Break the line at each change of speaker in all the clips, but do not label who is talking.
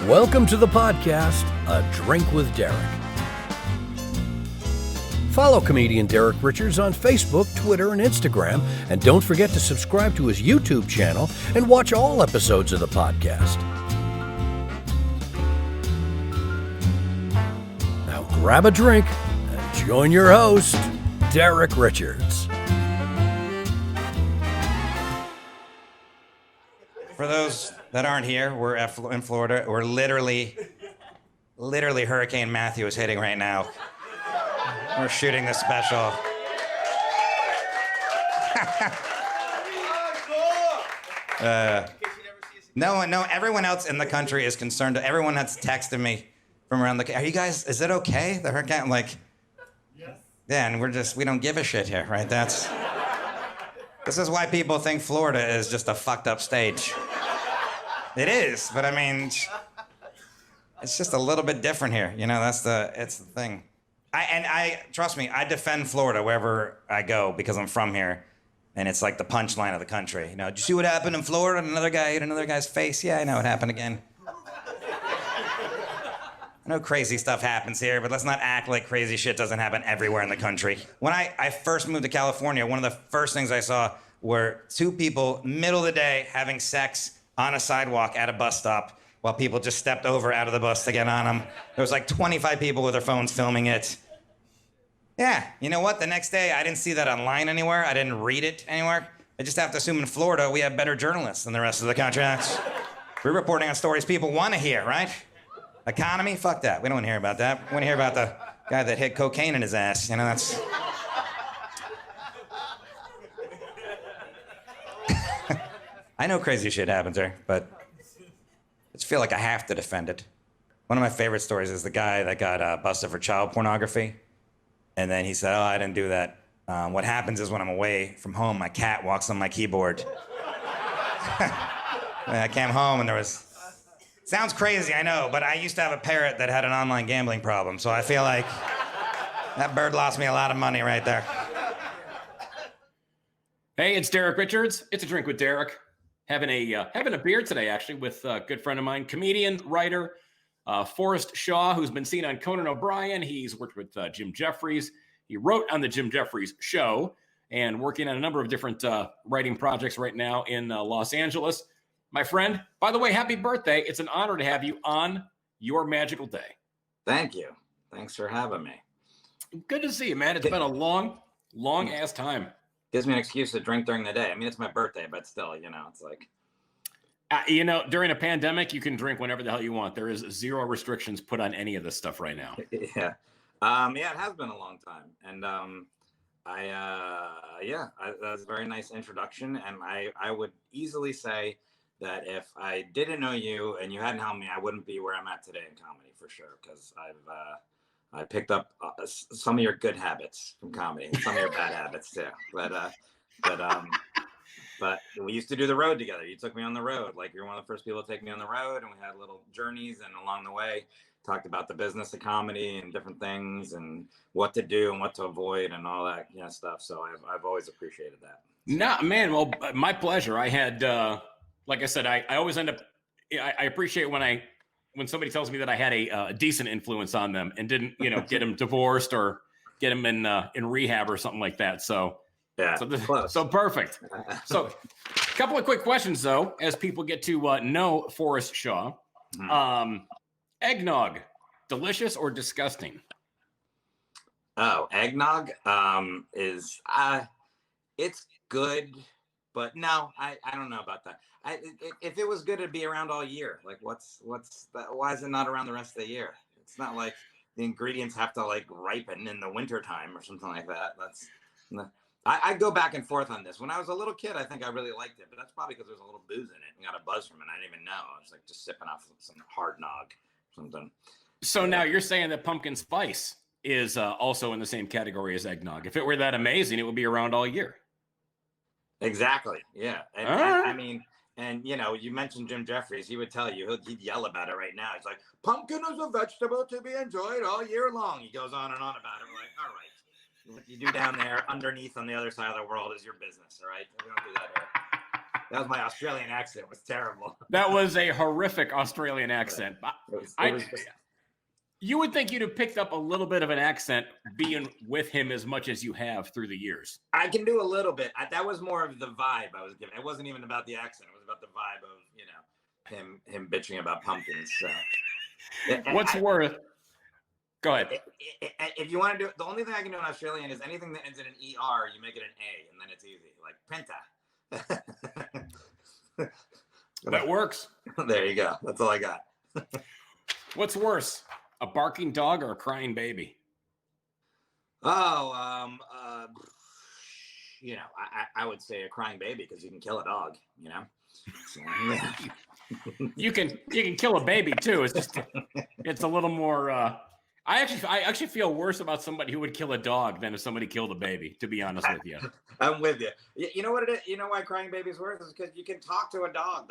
Welcome to the podcast, A Drink with Derek. Follow comedian Derek Richards on Facebook, Twitter, and Instagram, and don't forget to subscribe to his YouTube channel and watch all episodes of the podcast. Now grab a drink and join your host, Derek Richards.
For those that aren't here, we're in Florida. We're literally Hurricane Matthew is hitting right now. We're shooting this special. No, everyone else in the country is concerned. Everyone that's texted me from around the, are you guys, is it okay? The hurricane, I'm like, yes. Yeah, and we don't give a shit here, right? This is why people think Florida is just a fucked up stage. It is, but I mean, it's just a little bit different here. You know, it's the thing. I trust me, I defend Florida wherever I go because I'm from here, and it's like the punchline of the country. You know, did you see what happened in Florida? Another guy hit another guy's face. Yeah, I know it happened again. I know crazy stuff happens here, but let's not act like crazy shit doesn't happen everywhere in the country. When I first moved to California, one of the first things I saw were two people, middle of the day, having sex on a sidewalk at a bus stop while people just stepped over out of the bus to get on them. There was like 25 people with their phones filming it. Yeah, you know what? The next day, I didn't see that online anywhere. I didn't read it anywhere. I just have to assume in Florida, we have better journalists than the rest of the country. We're reporting on stories people want to hear, right? Economy? Fuck that. We don't want to hear about that. We want to hear about the guy that hit cocaine in his ass. You know, that's... I know crazy shit happens there, but I just feel like I have to defend it. One of my favorite stories is the guy that got busted for child pornography. And then he said, oh, I didn't do that. What happens is when I'm away from home, my cat walks on my keyboard. I came home and there was... Sounds crazy, I know, but I used to have a parrot that had an online gambling problem, so I feel like that bird lost me a lot of money right there.
Hey, it's Derek Richards. It's A Drink with Derek. Having a beer today, actually, with a good friend of mine, comedian, writer, Forrest Shaw, who's been seen on Conan O'Brien. He's worked with Jim Jeffries. He wrote on the Jim Jeffries show and working on a number of different writing projects right now in Los Angeles. My friend, by the way, happy birthday. It's an honor to have you on your magical day.
Thank you. Thanks for having me.
Good to see you, man. It's been a long ass time.
Gives me an excuse to drink during the day. I mean, it's my birthday, but still, you know, it's like...
during a pandemic, you can drink whenever the hell you want. There is zero restrictions put on any of this stuff right now.
Yeah. It has been a long time. And that was a very nice introduction. And I would easily say that if I didn't know you and you hadn't helped me, I wouldn't be where I'm at today in comedy for sure. Because I picked up some of your good habits from comedy, and some of your bad habits too. But we used to do the road together. You took me on the road. Like, you're one of the first people to take me on the road, and we had little journeys, and along the way, talked about the business of comedy and different things and what to do and what to avoid and all that stuff. So I've always appreciated that.
No, man. Well, my pleasure. I had, like I said, I always end up. I appreciate when somebody tells me that I had a decent influence on them and didn't, get them divorced or get them in rehab or something like that. So.
Yeah,
so perfect. So a couple of quick questions, though, as people get to know Forrest Shaw. Eggnog, delicious or disgusting?
Oh, eggnog is it's good, but no, I don't know about that. If it was good, it'd be around all year. Like, what's that? Why is it not around the rest of the year? It's not like the ingredients have to like ripen in the wintertime or something like that. I go back and forth on this. When I was a little kid, I think I really liked it, but that's probably because there's a little booze in it and got a buzz from it. I didn't even know. I was like just sipping off some hard nog or something.
So now you're saying that pumpkin spice is also in the same category as eggnog. If it were that amazing, it would be around all year.
Exactly. Yeah. And I mean, and you mentioned Jim Jeffries. He would tell you, he'd yell about it right now. He's like, pumpkin is a vegetable to be enjoyed all year long. He goes on and on about it. We're like, all right. What you do down there underneath on the other side of the world is your business, all right? We don't do that here. That was my Australian accent. It was terrible.
That was a horrific Australian accent. You would think you'd have picked up a little bit of an accent being with him as much as you have through the years.
I can do a little bit. That was more of the vibe I was giving. It wasn't even about the accent. It was about the vibe of, you know, him bitching about pumpkins. So
What's worth? Go ahead.
If you want to do it, the only thing I can do in Australian is anything that ends in an ER, you make it an A, and then it's easy. Like Penta.
That works.
There you go. That's all I got.
What's worse, a barking dog or a crying baby?
Oh, you know, I would say a crying baby because you can kill a dog, you know. So, yeah.
You can kill a baby too. It's just it's a little more. I actually feel worse about somebody who would kill a dog than if somebody killed a baby. To be honest with you,
I'm with you. You know what it is? You know why crying babies worse is because you can talk to a dog.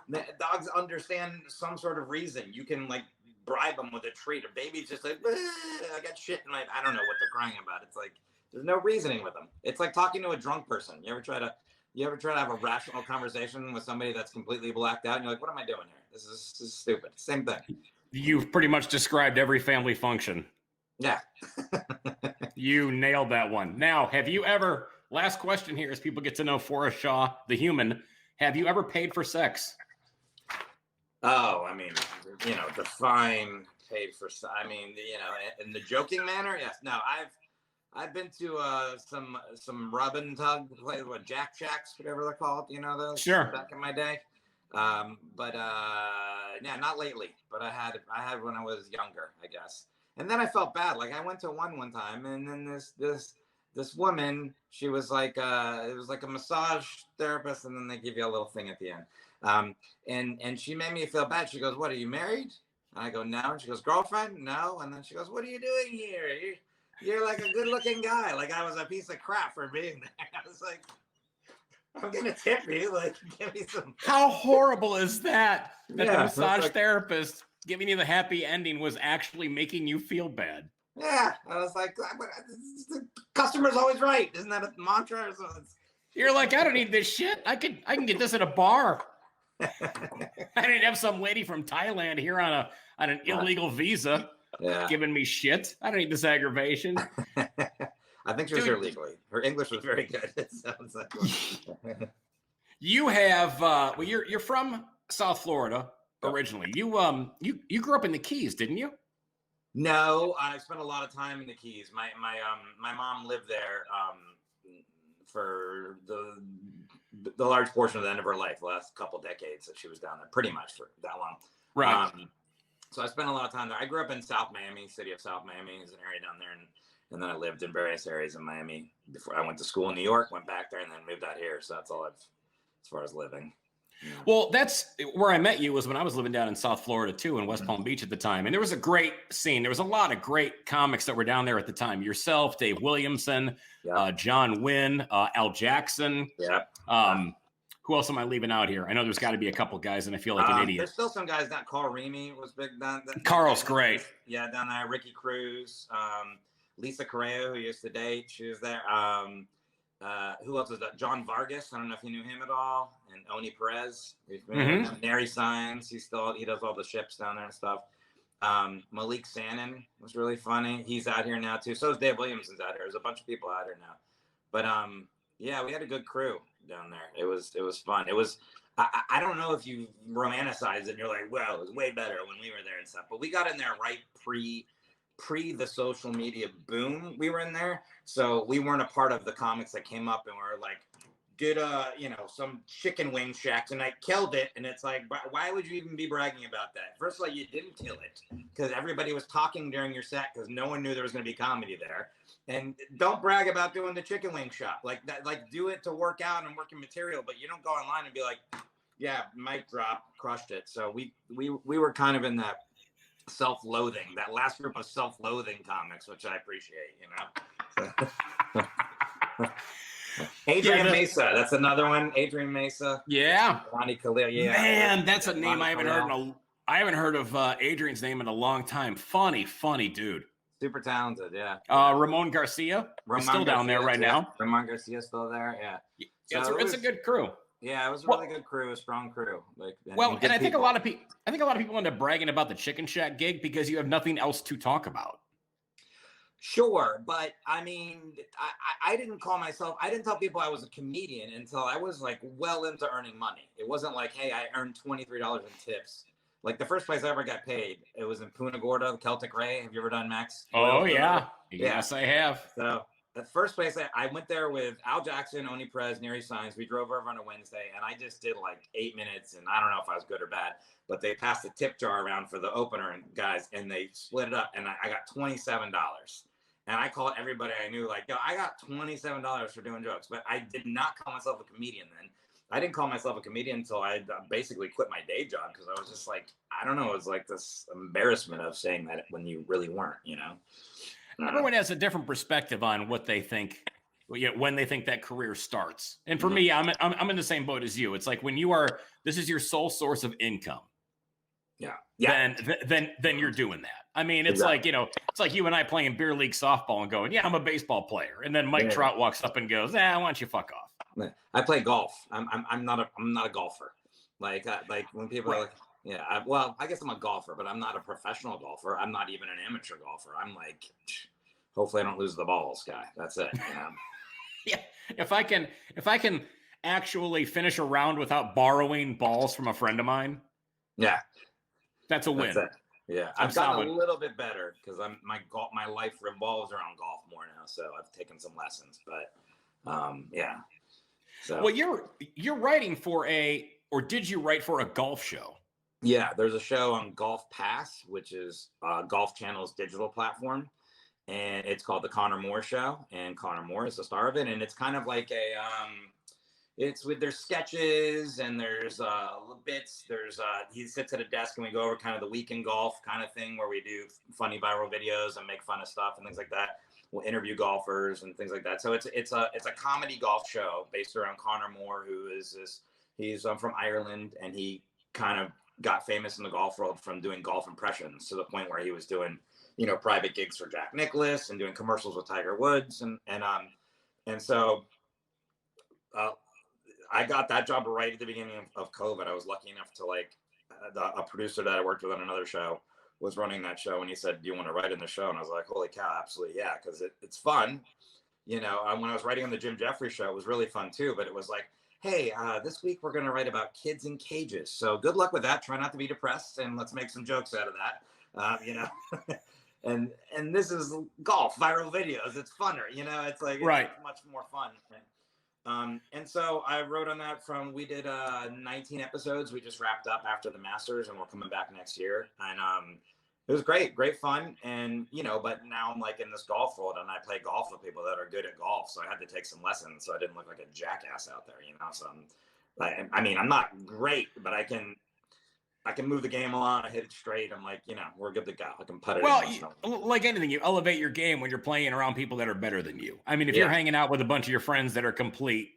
The dogs understand some sort of reason. You can like bribe them with a treat. A baby's just like, I got shit in my. I don't know what they're crying about. It's like there's no reasoning with them. It's like talking to a drunk person. You ever try to have a rational conversation with somebody that's completely blacked out? And you're like, what am I doing here? This is stupid. Same thing.
You've pretty much described every family function.
Yeah.
You nailed that one. Now, have you ever, last question here as people get to know Forrest Shaw, the human, have you ever paid for sex?
Oh, I mean, you know, define paid for, I mean, you know, in the joking manner, yes. No, I've been to some rub and tug, what, Jack Shacks, whatever they're called, you know those?
Sure.
Back in my day. But yeah, not lately, but I had when I was younger, I guess. And then I felt bad. Like I went to one time, and then this woman, she was like, it was like a massage therapist, and then they give you a little thing at the end. And she made me feel bad. She goes, "What, are you married?" And I go, "No." And she goes, "Girlfriend?" "No." And then she goes, "What are you doing here? You're like a good-looking guy." Like I was a piece of crap for being there. I was like, I'm gonna tip you. Like, give me some.
How horrible is that? That
Yeah,
the massage
like,
therapist giving you the happy ending was actually making you feel bad.
Yeah, I was like, the customer's always right. Isn't that a mantra or something?
You're like, I don't need this shit. I can get this at a bar. I didn't have some lady from Thailand here on an illegal visa giving me shit. I don't need this aggravation.
I think she was here legally. Her English was very good. It sounds like.
You have well, you're from South Florida originally. You grew up in the Keys, didn't you?
No, I spent a lot of time in the Keys. My mom lived there for the large portion of the end of her life, the last couple decades that she was down there, pretty much for that long.
Right.
So I spent a lot of time there. I grew up in South Miami, city of South Miami is an area down there, and then I lived in various areas in Miami before I went to school in New York, went back there, and then moved out here. So that's all I've, as far as living. Yeah.
Well, that's where I met you was when I was living down in South Florida too, in West Palm Beach at the time. And there was a great scene. There was a lot of great comics that were down there at the time. Yourself, Dave Williamson, John Wynn, Al Jackson.
Yeah.
Who else am I leaving out here? I know there's got to be a couple guys, and I feel like an idiot.
There's still some guys. That Carl Remy was big down there.
Carl's great.
Yeah, down there. Ricky Cruz, Lisa Correa, who used to date, she was there. Who else was that? John Vargas. I don't know if you knew him at all. And Oni Perez. Nary Signs. He does all the ships down there and stuff. Malik Sannon was really funny. He's out here now too. So is Dave Williamson's out here. There's a bunch of people out here now. But yeah, we had a good crew down there. It was fun. It was. I don't know if you romanticize it and you're like, well, it was way better when we were there and stuff. But we got in there right pre the social media boom. We were in there, so we weren't a part of the comics that came up and were like, did some chicken wing shack tonight, killed it. And it's like, why would you even be bragging about that? First of all, you didn't kill it because everybody was talking during your set because no one knew there was going to be comedy there. And don't brag about doing the chicken wing shop like that. Like, do it to work out and working material, but you don't go online and be like, yeah, mic drop, crushed it. So we were kind of in that self-loathing, that last group of self-loathing comics, which I appreciate, you know. Adrian Mesa, that's another one. Adrian Mesa.
Yeah.
Ronnie Khalil. Yeah.
Man, that's a name I haven't heard I haven't heard of Adrian's name in a long time. Funny dude.
Super talented, yeah.
Ramon Garcia. Still down there right now.
Ramon Garcia's still there, yeah.
Yeah, so it's a good crew.
Yeah, it was a
Well,
really good crew, a strong crew. Like,
well,
good
and I think a
people.
lot of people, end up bragging about the Chicken Shack gig because you have nothing else to talk about.
Sure, but I mean, I didn't call myself. I didn't tell people I was a comedian until I was like well into earning money. It wasn't like, hey, I earned $23 in tips. Like the first place I ever got paid, it was in Punta Gorda, the Celtic Ray. Have you ever done Max?
Oh
Oil?
yeah,
Yeah.
yes I have.
So the first place I went there with Al Jackson, Oni Perez, Neri Signs. We drove over on a Wednesday, and I just did like 8 minutes, and I don't know if I was good or bad, but they passed the tip jar around for the opener and guys, and they split it up, and I got $27. And I called everybody I knew, like, yo, I got $27 for doing jokes, but I did not call myself a comedian then. I didn't call myself a comedian until I basically quit my day job because I was just like, I don't know, it was like this embarrassment of saying that when you really weren't, you know?
Everyone has a different perspective on what they think, when they think that career starts. And for me, I'm in the same boat as you. It's like when this is your sole source of income.
Yeah.
Then you're doing that. I mean, it's
Exactly.
like, it's like you and I playing beer league softball and going, yeah, I'm a baseball player. And then Mike Trout walks up and goes, why don't you fuck off?
I play golf. I'm not a golfer. Like when people are like, yeah, well, I guess I'm a golfer, but I'm not a professional golfer. I'm not even an amateur golfer. I'm like, hopefully I don't lose the balls, guy. That's it. You know?
Yeah. If I can actually finish a round without borrowing balls from a friend of mine,
yeah,
that's a win.
That's it. Yeah, I've gotten a little bit better because my life revolves around golf more now. So I've taken some lessons, but yeah. So
well, you're writing for or did you write for a golf show?
Yeah, there's a show on Golf Pass, which is Golf Channel's digital platform, and it's called The Connor Moore Show, and Connor Moore is the star of it, and it's kind of like it's with there's sketches and there's bits. There's he sits at a desk and we go over kind of the weekend golf kind of thing where we do funny viral videos and make fun of stuff and things like that. We'll interview golfers and things like that. So it's a comedy golf show based around Connor Moore, who is he's from Ireland, and he kind of got famous in the golf world from doing golf impressions to the point where he was doing, private gigs for Jack Nicklaus and doing commercials with Tiger Woods. And so I got that job right at the beginning of COVID. I was lucky enough to a producer that I worked with on another show was running that show. And he said, do you want to write in the show? And I was like, holy cow, absolutely. Yeah. Cause it's fun. When I was writing on the Jim Jeffries show, it was really fun too, but it was like, hey, this week we're going to write about kids in cages. So good luck with that. Try not to be depressed, and let's make some jokes out of that. And this is golf, viral videos. It's funner, it's like,
right.
It's much more fun. And so I wrote on that we did 19 episodes. We just wrapped up after the Masters, and we're coming back next year. And it was great fun. And, but now I'm like in this golf world, and I play golf with people that are good at golf. So I had to take some lessons so I didn't look like a jackass out there, So I'm not great, but I can move the game along. I hit it straight. I'm like, we're good to go. I can putt it.
Well, like anything, you elevate your game when you're playing around people that are better than you. I mean, if you're hanging out with a bunch of your friends that are complete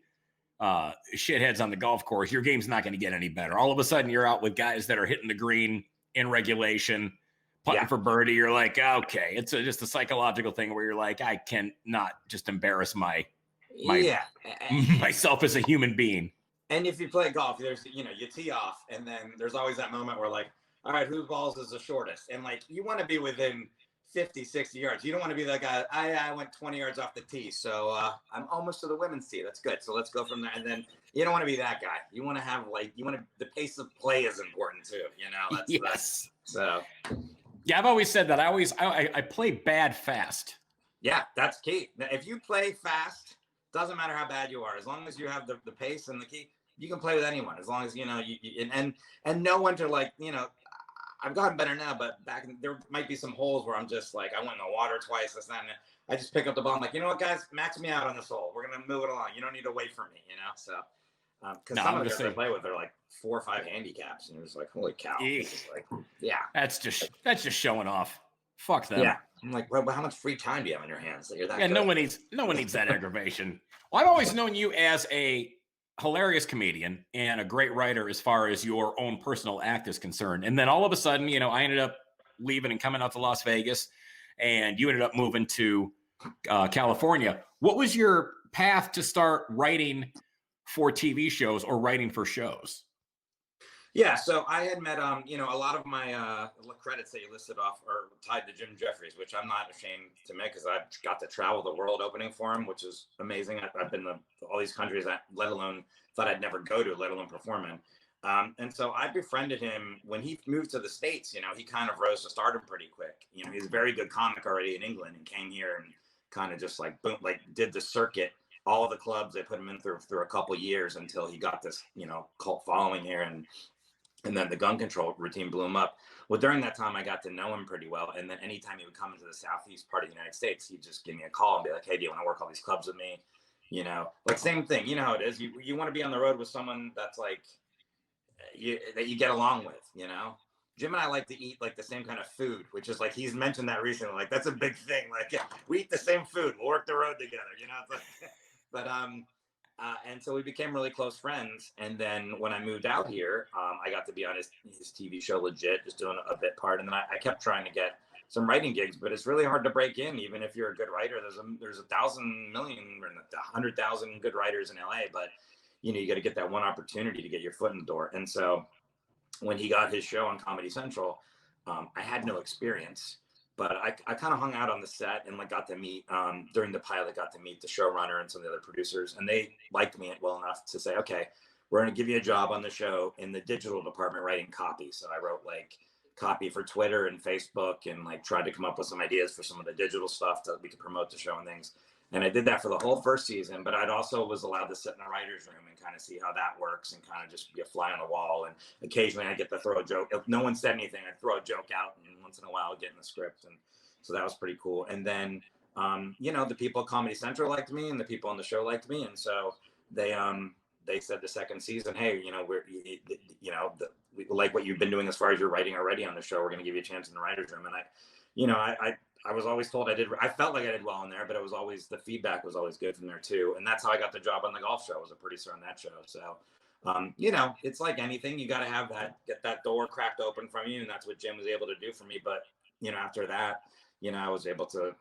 shitheads on the golf course, your game's not going to get any better. All of a sudden, you're out with guys that are hitting the green in regulation, putting for birdie. You're like, okay, it's just a psychological thing where you're like, I can not just embarrass myself as a human being.
And if you play golf, there's, you tee off, and then there's always that moment where like, all right, whose balls is the shortest? And like, you want to be within 50, 60 yards. You don't want to be that guy. I went 20 yards off the tee. So I'm almost to the women's tee. That's good. So let's go from there. And then you don't want to be that guy. You want to have the pace of play is important too.
Yes.
So.
Yeah, I've always said that. I play bad fast.
Yeah, that's key. If you play fast, doesn't matter how bad you are. As long as you have the pace and the key, you can play with anyone. As long as, and know when to I've gotten better now, but there might be some holes where I'm just like, I went in the water twice. That's not, I just pick up the ball. I'm like, you know what, guys, max me out on this hole. We're going to move it along. You don't need to wait for me, So, because some of the guys I play with are like 4 or 5 handicaps, and you're just like, holy cow. Like, yeah.
That's just showing off. Fuck them.
Yeah. I'm like, well, how much free time do you have on your hands that you're that good?
No one needs that aggravation. Well, I've always known you as a hilarious comedian and a great writer as far as your own personal act is concerned. And then all of a sudden, I ended up leaving and coming out to Las Vegas, and you ended up moving to California. What was your path to start writing for TV shows or writing for shows?
Yeah, so I had met, a lot of my credits that you listed off are tied to Jim Jeffries, which I'm not ashamed to make because I've got to travel the world opening for him, which is amazing. I've been to all these countries that, let alone thought I'd never go to, let alone perform in. And so I befriended him when he moved to the States. He kind of rose to stardom pretty quick. He's a very good comic already in England and came here and kind of just like boom, like did the circuit, all the clubs they put him in through a couple years until he got this, cult following here. And then the gun control routine blew him up. Well, during that time, I got to know him pretty well. And then anytime he would come into the Southeast part of the United States, he'd just give me a call and be like, hey, do you want to work all these clubs with me? Like same thing. You know how it is. You want to be on the road with someone that's like, that you get along with, Jim and I like to eat like the same kind of food, which is like, he's mentioned that recently. Like, that's a big thing. Like, yeah, we eat the same food. We'll work the road together, It's like, but, and so we became really close friends. And then when I moved out here, I got to be on his TV show legit, just doing a bit part. And then I kept trying to get some writing gigs, but it's really hard to break in, even if you're a good writer. There's 1,000 million or 100,000 good writers in LA, but you got to get that one opportunity to get your foot in the door. And so when he got his show on Comedy Central, I had no experience. But I kind of hung out on the set and like got to meet during the pilot, got to meet the showrunner and some of the other producers, and they liked me well enough to say, okay, we're going to give you a job on the show in the digital department writing copy. So I wrote like copy for Twitter and Facebook and like tried to come up with some ideas for some of the digital stuff that we could promote the show and things. And I did that for the whole first season, but I'd also was allowed to sit in the writer's room and kind of see how that works and kind of just be a fly on the wall. And occasionally I get to throw a joke. If no one said anything, I'd throw a joke out and once in a while I'd get in the script. And so that was pretty cool. And then, the people at Comedy Central liked me and the people on the show liked me. And so they said the second season, hey, we like what you've been doing as far as you're writing already on the show. We're going to give you a chance in the writer's room. And I was always told I felt like I did well in there, but the feedback was always good from there too. And that's how I got the job on the golf show. I was a producer on that show. So, it's like anything, you got to get that door cracked open from you. And that's what Jim was able to do for me. But, after that, I was able to,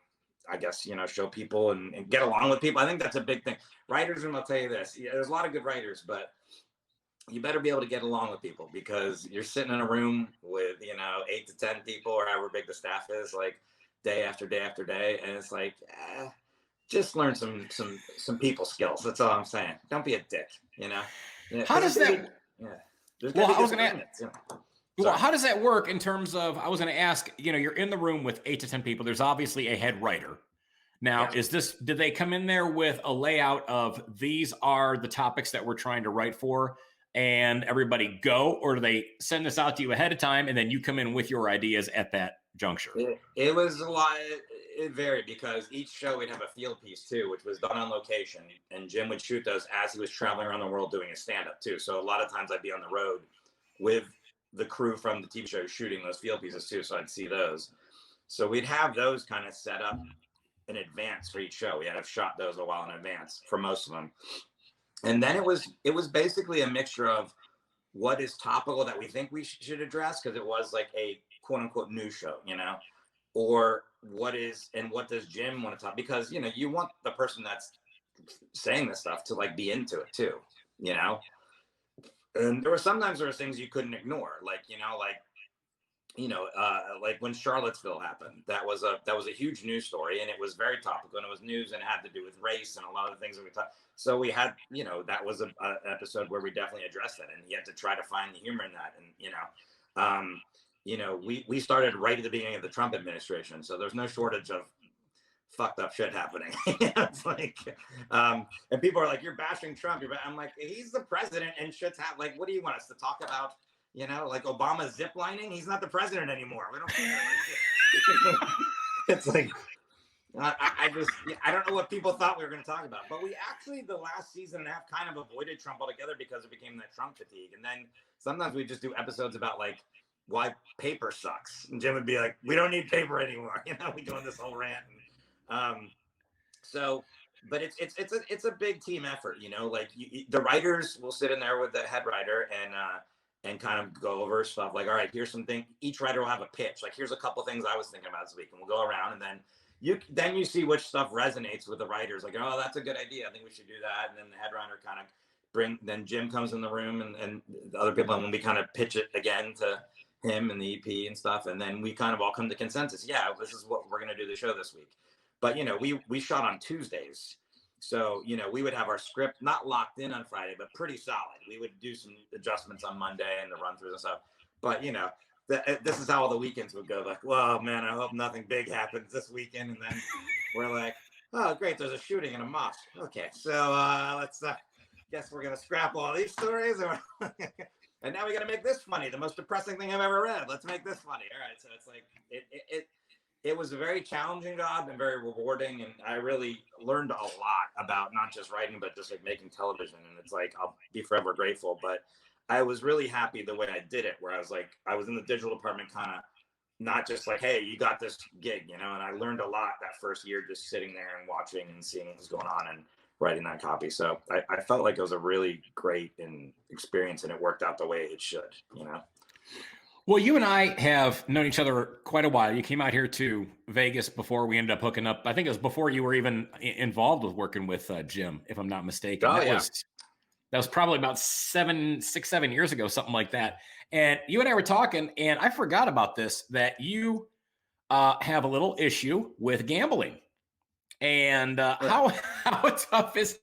I guess, show people and get along with people. I think that's a big thing. Writers room, I'll tell you this, there's a lot of good writers, but you better be able to get along with people because you're sitting in a room with, 8 to 10 people or however big the staff is, like, day after day after day, and it's like, just learn some people skills. That's all I'm saying. Don't be a dick,
How does that?
Well, I was gonna.
Well, how does that work in terms of? I was going to ask. You're in the room with 8 to 10 people. There's obviously a head writer. Now, did they come in there with a layout of these are the topics that we're trying to write for, and everybody go, or do they send this out to you ahead of time and then you come in with your ideas at that juncture?
It was a lot. It varied because each show we'd have a field piece too, which was done on location, and Jim would shoot those as he was traveling around the world doing his stand-up too. So a lot of times I'd be on the road with the crew from the TV show shooting those field pieces too, so I'd see those. So we'd have those kind of set up in advance for each show. We had to have shot those a while in advance for most of them. And then it was basically a mixture of what is topical that we think we should address, because it was like a quote unquote news show, or what does Jim want to talk? Because, you want the person that's saying this stuff to like be into it too, and there were things you couldn't ignore, like when Charlottesville happened, that was a huge news story, and it was very topical, and it was news, and it had to do with race and a lot of the things that we talked. So we had, that was an episode where we definitely addressed that, and you had to try to find the humor in that, and we started right at the beginning of the Trump administration, so there's no shortage of fucked up shit happening. It's like, and people are like, "You're bashing Trump." I'm like, he's the president, and shit's happening. Like, what do you want us to talk about? Like Obama ziplining? He's not the president anymore. We don't care. It's like, I don't know what people thought we were going to talk about. But we actually, the last season and a half, kind of avoided Trump altogether because it became that Trump fatigue. And then sometimes we just do episodes about like why paper sucks. And Jim would be like, "We don't need paper anymore." We go on this whole rant. And, but it's a big team effort. Like the writers will sit in there with the head writer and kind of go over stuff like, all right, here's something. Each writer will have a pitch. Like, here's a couple things I was thinking about this week, and we'll go around, and then you see which stuff resonates with the writers. Like, oh, that's a good idea. I think we should do that. And then the head writer kind of then Jim comes in the room and the other people, and when we kind of pitch it again to him and the EP and stuff, and then we kind of all come to consensus. Yeah, this is what we're gonna do the show this week. But we shot on Tuesdays, so we would have our script not locked in on Friday, but pretty solid. We would do some adjustments on Monday and the run throughs and stuff. But this is how all the weekends would go. Like, well, man, I hope nothing big happens this weekend. And then we're like, oh, great, there's a shooting in a mosque. Okay, so let's guess we're gonna scrap all these stories, and now we got to make this funny. The most depressing thing I've ever read. Let's make this funny. All right, so it's like it was a very challenging job and very rewarding, and I really learned a lot about not just writing, but just like making television. And it's like I'll be forever grateful. But I was really happy the way I did it, where I was in the digital department, kind of not just like, hey, you got this gig, and I learned a lot that first year just sitting there and watching and seeing what was going on and writing that copy. So I felt like it was a really great experience, and it worked out the way it should,
Well, you and I have known each other quite a while. You came out here to Vegas before we ended up hooking up. I think it was before you were even involved with working with Jim, if I'm not mistaken.
Oh, yeah.
That was probably about 6, 7 years ago, something like that. And you and I were talking, and I forgot about this, that you have a little issue with gambling. And how tough is?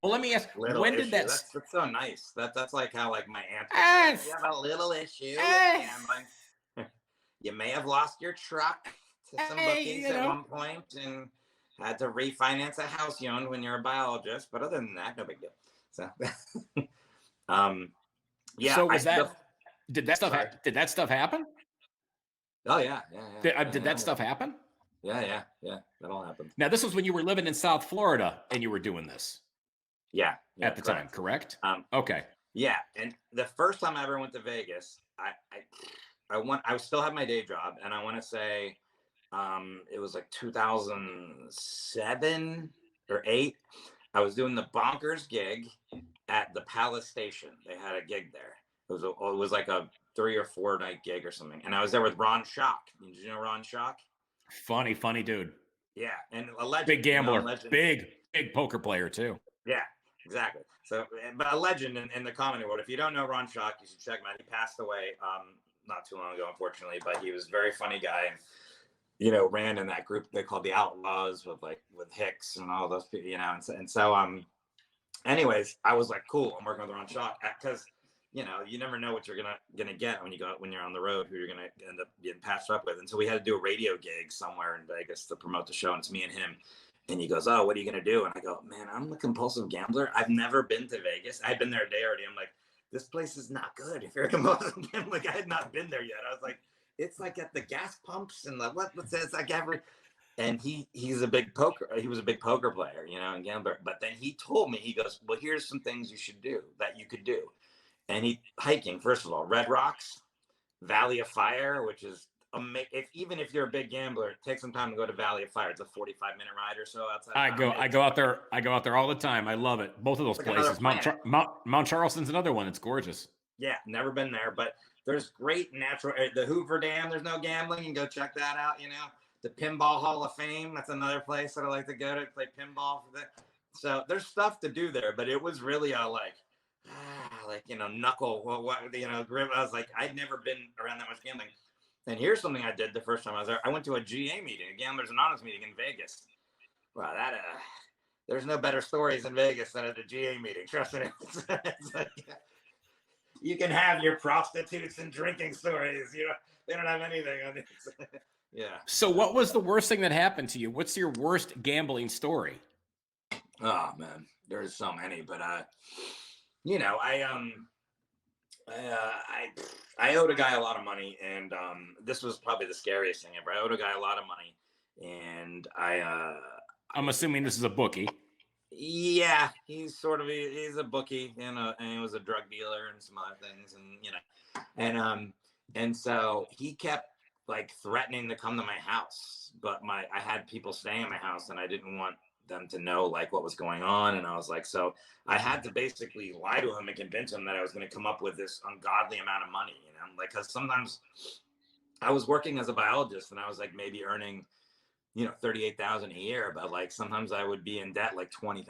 Well, let me ask. When did that?
That's so nice. That's like how my aunt. You have a little issue with gambling. You may have lost your truck to some bookies at one point and had to refinance a house you owned when you're a biologist. But other than that, no big deal. So, yeah.
So did that stuff happen?
Oh yeah.
Did that stuff happen?
Yeah. That all happened.
Now, this was when you were living in South Florida and you were doing this.
Yeah.
At the time, correct? Okay.
Yeah, and the first time I ever went to Vegas, I still had my day job, and I want to say, it was like 2007 or 8. I was doing the Bonkers gig at the Palace Station. They had a gig there. It was like a 3 or 4 night gig or something, and I was there with Ron Schock. Did you know Ron Schock?
Funny dude.
Yeah, and a legend.
Big gambler, big poker player too.
Yeah, exactly. So, but a legend in the comedy world. If you don't know Ron Schock, you should check him out. He passed away not too long ago, unfortunately, but he was a very funny guy. And, ran in that group they called the Outlaws with Hicks and all those people, and so anyways, I was like, cool, I'm working with Ron Schock, because you never know what you're gonna get when you're on the road, who you're gonna end up getting patched up with. And so we had to do a radio gig somewhere in Vegas to promote the show, and it's me and him. And he goes, oh, what are you gonna do? And I go, man, I'm a compulsive gambler. I've never been to Vegas. I'd been there a day already. I'm like, this place is not good. If you're a compulsive gambler, I had not been there yet. I was like, it's like at the gas pumps and it's like every. And he was a big poker player, and gambler. But then he told me, he goes, well, here's some things you should do that you could do. And hiking, first of all, Red Rocks, Valley of Fire, which is even if you're a big gambler, take some time to go to Valley of Fire. It's a 45-minute ride or so outside. I
go out there all the time. I love it. Both of those places. Mount Charleston's another one. It's gorgeous.
Yeah, never been there, but there's great natural. The Hoover Dam, there's no gambling. You can go check that out. The Pinball Hall of Fame, that's another place that I like to go to play pinball for that. So there's stuff to do there, but it was really knuckle, grip. I was like, I'd never been around that much gambling. And here's something I did the first time I was there. I went to a GA meeting, a Gamblers Anonymous meeting in Vegas. Wow, there's no better stories in Vegas than at a GA meeting. Trust me. It's like, you can have your prostitutes and drinking stories. They don't have anything on it. Yeah.
So what was the worst thing that happened to you? What's your worst gambling story?
Oh man, there's so many, but I owed a guy a lot of money, and this was probably the scariest thing ever. I owed a guy a lot of money, and
I'm assuming this is a bookie.
Yeah, he's a bookie, and he was a drug dealer and some other things, and so he kept threatening to come to my house, but I had people staying in my house, and I didn't want them to know what was going on. And I was like, so I had to basically lie to him and convince him that I was going to come up with this ungodly amount of money, because sometimes I was working as a biologist and I was maybe earning, $38,000 a year, but sometimes I would be in debt $20,000,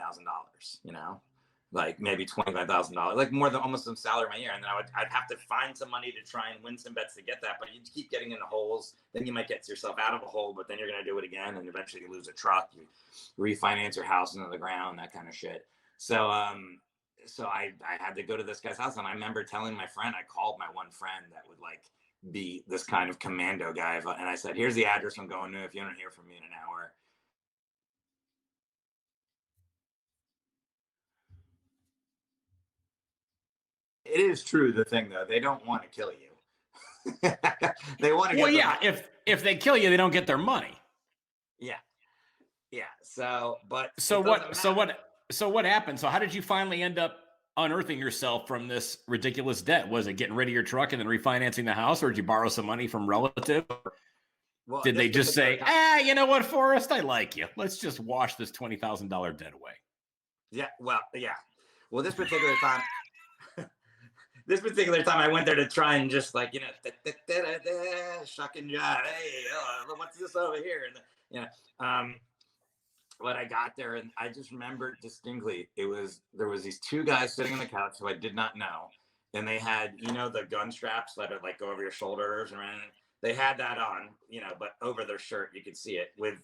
like maybe $25,000, like more than almost some salary my year. And then I'd have to find some money to try and win some bets to get that. But you keep getting into holes, then you might get yourself out of a hole, but then you're going to do it again. And eventually you lose a truck, you refinance your house into the ground, that kind of shit. So, so I had to go to this guy's house, and I remember telling my friend, I called my one friend that would like be this kind of commando guy. And I said, here's the address I'm going to. If you don't hear from me in an hour. It is true, the thing though, they don't want to kill you. They want to get
well, yeah. If they kill you, they don't get their money.
Yeah. Yeah. So, but
so what happened? So how did you finally end up unearthing yourself from this ridiculous debt? Was it getting rid of your truck and then refinancing the house, or did you borrow some money from relative? Well, did they just say, you know what, Forrest, I like you. Let's just wash this $20,000 debt away?
Yeah. Well, yeah. Well, this particular time, I went there to try and just like, you know, shuck and jive. Hey, what's this over here? And, you know, but I got there, and I just remember distinctly, there was these two guys sitting on the couch who I did not know. And they had, you know, the gun straps that would like go over your shoulders, and they had that on, you know, but over their shirt, you could see it with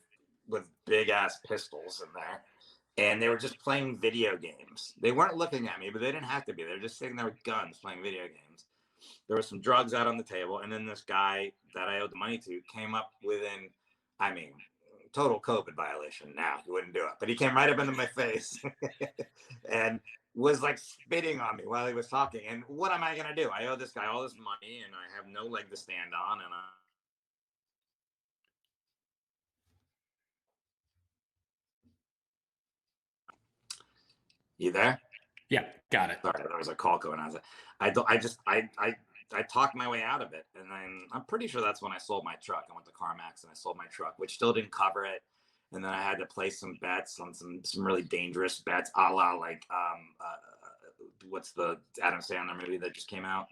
big ass pistols in there. And they were just playing video games. They weren't looking at me, but they didn't have to be. They were just sitting there with guns playing video games. There was some drugs out on the table. And then this guy that I owed the money to came up within, I mean, total COVID violation. Now he wouldn't do it, but he came right up into my face and was like spitting on me while he was talking. And what am I going to do? I owe this guy all this money, and I have no leg to stand on. And you there?
Yeah, got it.
Sorry, there was a call going on. I talked my way out of it, and then I'm pretty sure that's when I sold my truck. I went to CarMax and I sold my truck, which still didn't cover it. And then I had to place some bets on some really dangerous bets, a la like what's the Adam Sandler movie that just came out?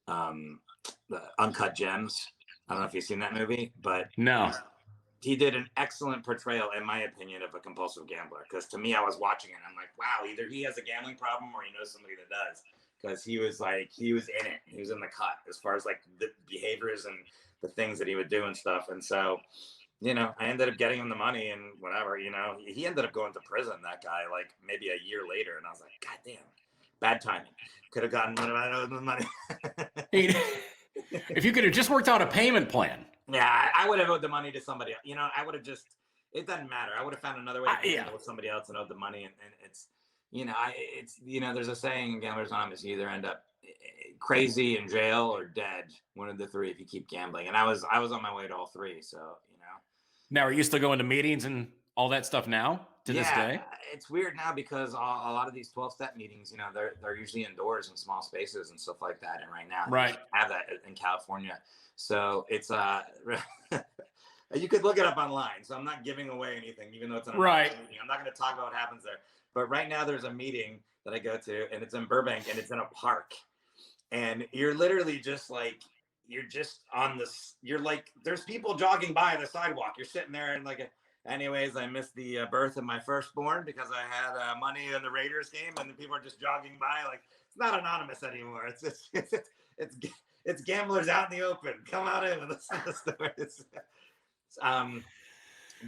The Uncut Gems. I don't know if you've seen that movie, but
no.
He did an excellent portrayal, in my opinion, of a compulsive gambler. Because to me, I was watching it, and I'm like, wow, either he has a gambling problem or he knows somebody that does. Because he was in it. He was in the cut as far as like the behaviors and the things that he would do and stuff. And so, you know, I ended up getting him the money and whatever, you know, he ended up going to prison, that guy, like maybe a year later. And I was like, God damn, bad timing. Could have gotten the money.
If you could have just worked out a payment plan.
Yeah, I would have owed the money to somebody else. You know, I would have just, it doesn't matter. I would have found another way to deal with somebody else and owed the money. And it's, you know, there's a saying in Gamblers Anonymous, you either end up crazy in jail or dead, one of the three, if you keep gambling. And I was on my way to all three. So, you know.
Now, are you still going to meetings and all that stuff now to this day?
It's weird now because a lot of these 12-step meetings, you know, they're usually indoors in small spaces and stuff like that. And right now,
right,
have that in California. So it's you could look it up online. So I'm not giving away anything, even though it's an
right.
meeting. I'm not going to talk about what happens there. But right now there's a meeting that I go to, and it's in Burbank, and it's in a park. And you're literally just like, you're just on this, you're like, there's people jogging by the sidewalk. You're sitting there and like, anyways, I missed the birth of my firstborn because I had money in the Raiders game, and the people are just jogging by. Like, it's not anonymous anymore. It's gamblers out in the open. Come out in and listen to the stories.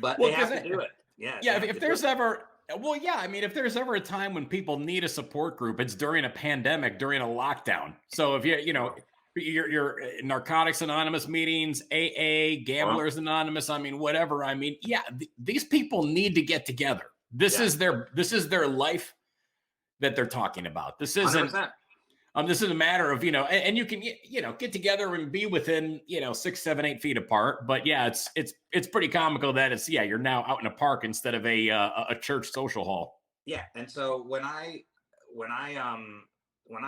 But they have to do it. Yeah.
Yeah. If there's ever, well, yeah. I mean, if there's ever a time when people need a support group, it's during a pandemic, during a lockdown. So if you know, your Narcotics Anonymous meetings, AA, Gamblers Anonymous, I mean, whatever. I mean, yeah, these people need to get together. This is their life that they're talking about. This isn't. 100%. This is a matter of, you know, and you can, you know, get together and be within, you know, 6, 7, 8 feet apart. But yeah, it's pretty comical that you're now out in a park instead of a church social hall.
Yeah, and so when I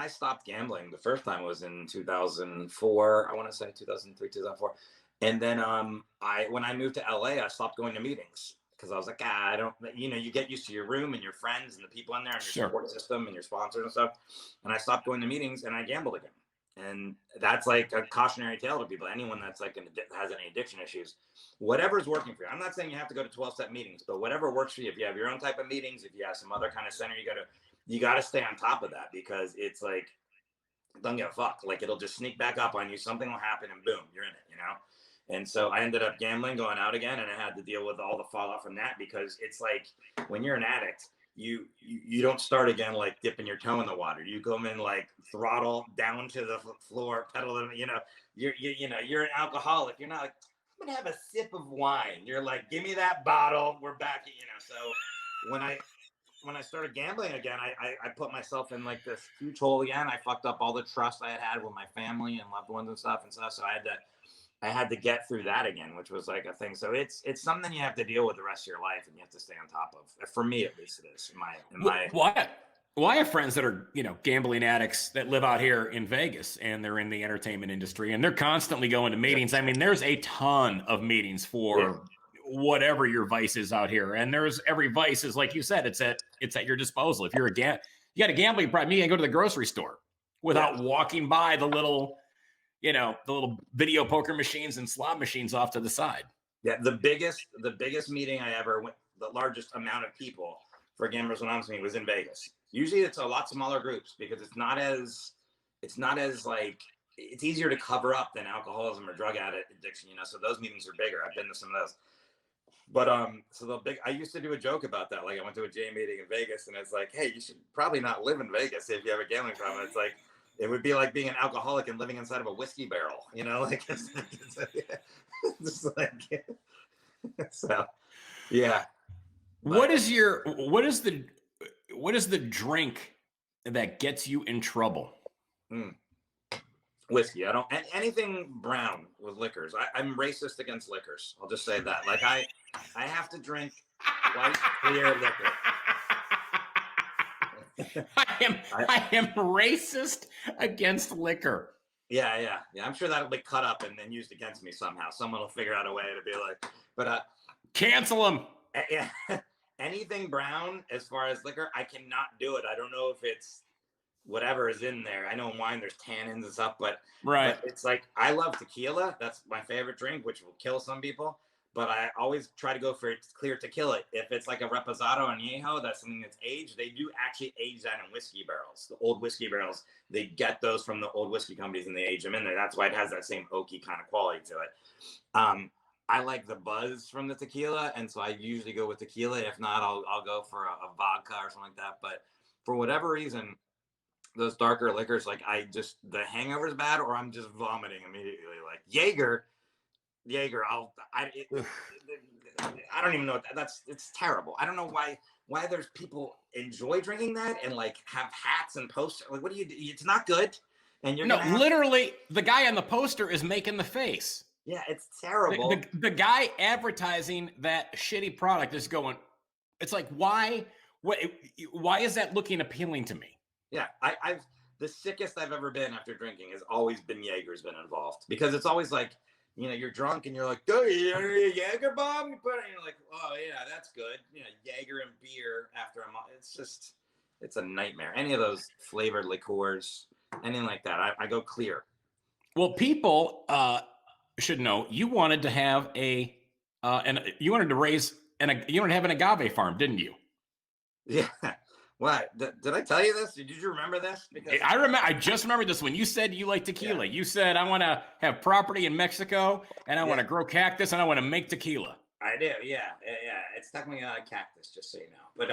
stopped gambling, the first time was in 2004. I want to say 2003, 2004, and then when I moved to LA, I stopped going to meetings. Because I was like, I don't, you know, you get used to your room and your friends and the people in there and your support system and your sponsors and stuff. And I stopped going to meetings and I gambled again. And that's like a cautionary tale to people. Anyone that's like has any addiction issues, whatever's working for you. I'm not saying you have to go to 12-step meetings, but whatever works for you. If you have your own type of meetings, if you have some other kind of center you go to, you got to stay on top of that because it's like, don't give a fuck. Like it'll just sneak back up on you. Something will happen and boom, you're in it, you know? And so I ended up gambling, going out again, and I had to deal with all the fallout from that because it's like when you're an addict, you don't start again like dipping your toe in the water. You come in like throttle down to the floor, pedal, you know, you're an alcoholic. You're not like, I'm gonna have a sip of wine. You're like, give me that bottle. We're back, you know. So when I started gambling again, I put myself in like this huge hole again. I fucked up all the trust I had with my family and loved ones and stuff. So I had to get through that again, which was like a thing. So it's something you have to deal with the rest of your life, and you have to stay on top of. For me, at least, it is.
Well, I have friends that are, gambling addicts that live out here in Vegas, and they're in the entertainment industry, and they're constantly going to meetings. I mean, there's a ton of meetings for whatever your vice is out here, and there's every vice is like you said, it's at your disposal. If you're you got a gambling problem, you can go to the grocery store without walking by the little video poker machines and slot machines off to the side.
Yeah, the biggest meeting I ever went, the largest amount of people for Gamblers Anonymous meeting was in Vegas. Usually it's a lot smaller groups because it's not as like, it's easier to cover up than alcoholism or drug addiction, so those meetings are bigger. I've been to some of those. But I used to do a joke about that. Like I went to a J meeting in Vegas and it's like, hey, you should probably not live in Vegas if you have a gambling problem. It's like, it would be like being an alcoholic and living inside of a whiskey barrel, like it's like, so, yeah.
What is the drink that gets you in trouble?
Whiskey. I don't anything brown with liquors. I'm racist against liquors. I'll just say that. Like I have to drink white clear liquor.
I am racist against liquor.
Yeah. I'm sure that'll be cut up and then used against me somehow. Someone will figure out a way to be like, but
cancel them.
Yeah. Anything brown as far as liquor, I cannot do it. I don't know if it's whatever is in there. I know in wine there's tannins and stuff, but it's like I love tequila. That's my favorite drink, which will kill some people. But I always try to go for clear tequila. If it's like a reposado and añejo, that's something that's aged. They do actually age that in whiskey barrels. The old whiskey barrels, they get those from the old whiskey companies and they age them in there. That's why it has that same oaky kind of quality to it. I like the buzz from the tequila, and so I usually go with tequila. If not, I'll go for a vodka or something like that. But for whatever reason, those darker liquors, like the hangover's bad, or I'm just vomiting immediately. Like Jaeger, I don't even know it's terrible. I don't know why there's people enjoy drinking that and like have hats and posters. Like, what do you do? It's not good. And you're
literally the guy on the poster is making the face.
Yeah, it's terrible.
The guy advertising that shitty product is going, it's like, why is that looking appealing to me?
Yeah, I've the sickest I've ever been after drinking has always been Jaeger's been involved, because it's always like, you're drunk and you're like, oh, you want a Jaeger bomb? You put it, and you're like, oh yeah, that's good. Jaeger and beer after it's a nightmare. Any of those flavored liqueurs, anything like that, I go clear.
Well, people should know you wanted to have you wanted to have an agave farm, didn't you?
Yeah. What? Did I tell you this? Did you remember this? Because
I just remembered this when you said you like tequila. Yeah. You said, I want to have property in Mexico and I want to grow cactus and I want to make tequila.
I do. Yeah. It's technically a cactus, just so you know. But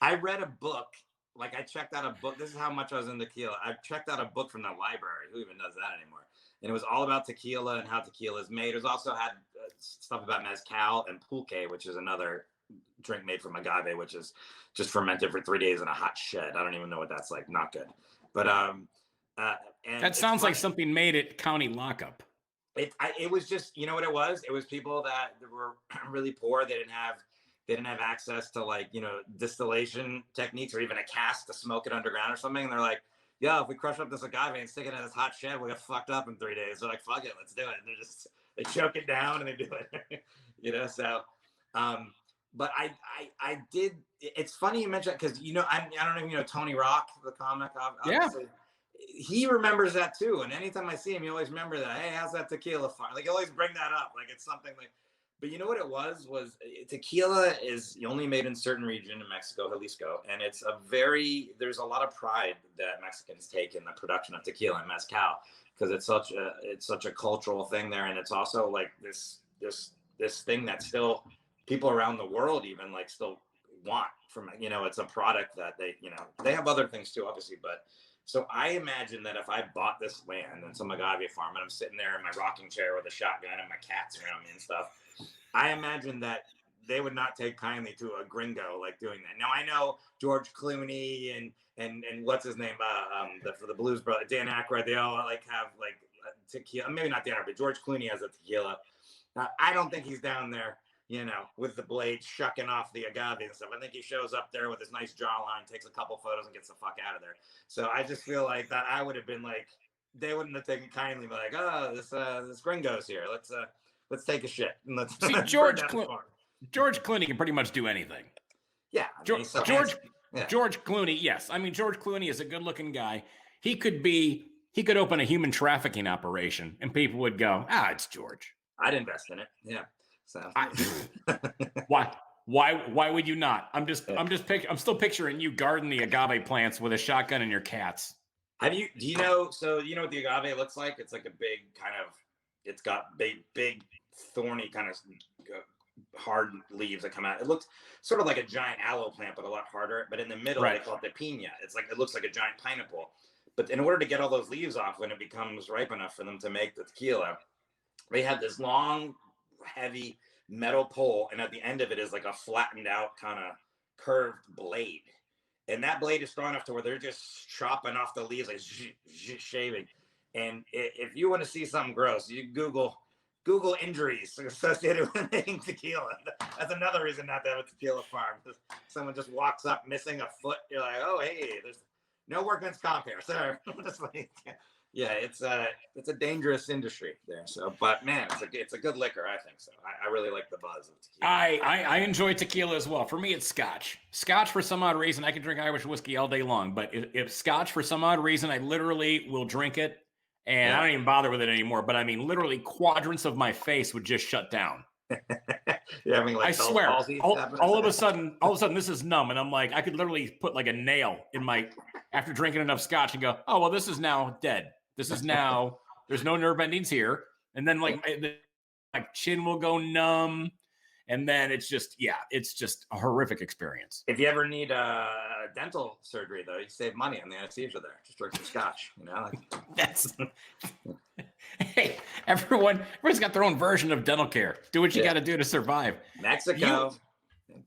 I read a book. Like I checked out a book. This is how much I was in tequila. I checked out a book from the library. Who even does that anymore? And it was all about tequila and how tequila is made. It was also had stuff about mezcal and pulque, which is another drink made from agave, which is just fermented for 3 days in a hot shed. I don't even know what that's like. Not good. But and
that sounds like something made at county lockup.
It was just, you know what it was? It was people that were really poor. They didn't have access to distillation techniques or even a cask to smoke it underground or something. And they're like, yo, if we crush up this agave and stick it in this hot shed, we'll get fucked up in 3 days. They're like, fuck it, let's do it. And they choke it down and they do it. So but I did. It's funny you mentioned that, because I don't know if you know Tony Rock, the comic. Obviously. Yeah. He remembers that too, and anytime I see him, he always remember that. Hey, how's that tequila farm? Like, he always bring that up, like it's something like. But you know what it was tequila is only made in certain region in Mexico, Jalisco, and there's a lot of pride that Mexicans take in the production of tequila and mezcal because it's such a cultural thing there, and it's also like this thing that still people around the world even like still want from, it's a product that they have other things too, obviously, but so I imagine that if I bought this land and some Agave Farm and I'm sitting there in my rocking chair with a shotgun and my cats around me and stuff, I imagine that they would not take kindly to a gringo like doing that. Now I know George Clooney and what's his name, for the Blues brother, Dan Aykroyd, they all like have like tequila. Maybe not Dan Aykroyd, but George Clooney has a tequila. I don't think he's down there, with the blade shucking off the agave and stuff. I think he shows up there with his nice jawline, takes a couple photos, and gets the fuck out of there. So I just feel like that I would have been like, they wouldn't have taken kindly, like, oh, this gringo's here. Let's take a shit. And let's
see George Clooney can pretty much do anything.
Yeah,
George Clooney. Yes, I mean George Clooney is a good-looking guy. He could open a human trafficking operation, and people would go, it's George.
I'd invest in it. Yeah. So
why would you not? I'm still picturing you guarding the agave plants with a shotgun and your cats.
Do you know what the agave looks like? It's like a big it's got big thorny kind of hard leaves that come out. It looks sort of like a giant aloe plant, but a lot harder. But in the middle, They call it the piña. It looks like a giant pineapple. But in order to get all those leaves off when it becomes ripe enough for them to make the tequila, they have this long, heavy metal pole, and at the end of it is like a flattened out kind of curved blade. And that blade is strong enough to where they're just chopping off the leaves, like shaving. And if you want to see something gross, you Google injuries associated with making tequila. That's another reason not to have a tequila farm. Someone just walks up missing a foot. You're like, oh, hey, there's no workman's comp here, sir. Yeah, it's a dangerous industry there. So, but man, it's a good liquor, I think so. I really like the buzz of tequila.
I enjoy tequila as well. For me, it's Scotch. Scotch, for some odd reason, I can drink Irish whiskey all day long. But if Scotch, for some odd reason, I literally will drink it, and I don't even bother with it anymore. But I mean, literally, quadrants of my face would just shut down.
Yeah, I mean, like
I swear, all of a sudden, this is numb, and I'm like, I could literally put like a nail in my after drinking enough Scotch and go, oh well, this is now dead. This is now, there's no nerve endings here. And then like my chin will go numb. And then it's just a horrific experience.
If you ever need dental surgery, though, you save money on the anesthesia there. Just drink some Scotch,
That's, hey, everyone's got their own version of dental care. Do what you got to do to survive.
Mexico,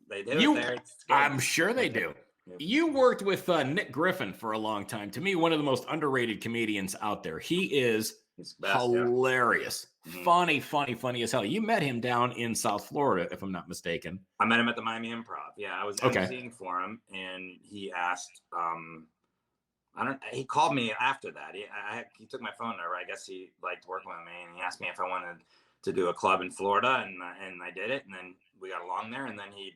they do it there.
I'm sure they do. You worked with Nick Griffin for a long time. To me, one of the most underrated comedians out there. He is hilarious. Yeah. Funny as hell. You met him down in South Florida, if I'm not mistaken.
I met him at the Miami Improv. Yeah, I was emceeing for him, and he asked, he called me after that. He took my phone number. I guess he liked working with me, and he asked me if I wanted to do a club in Florida, and I did it, and then we got along there, and then he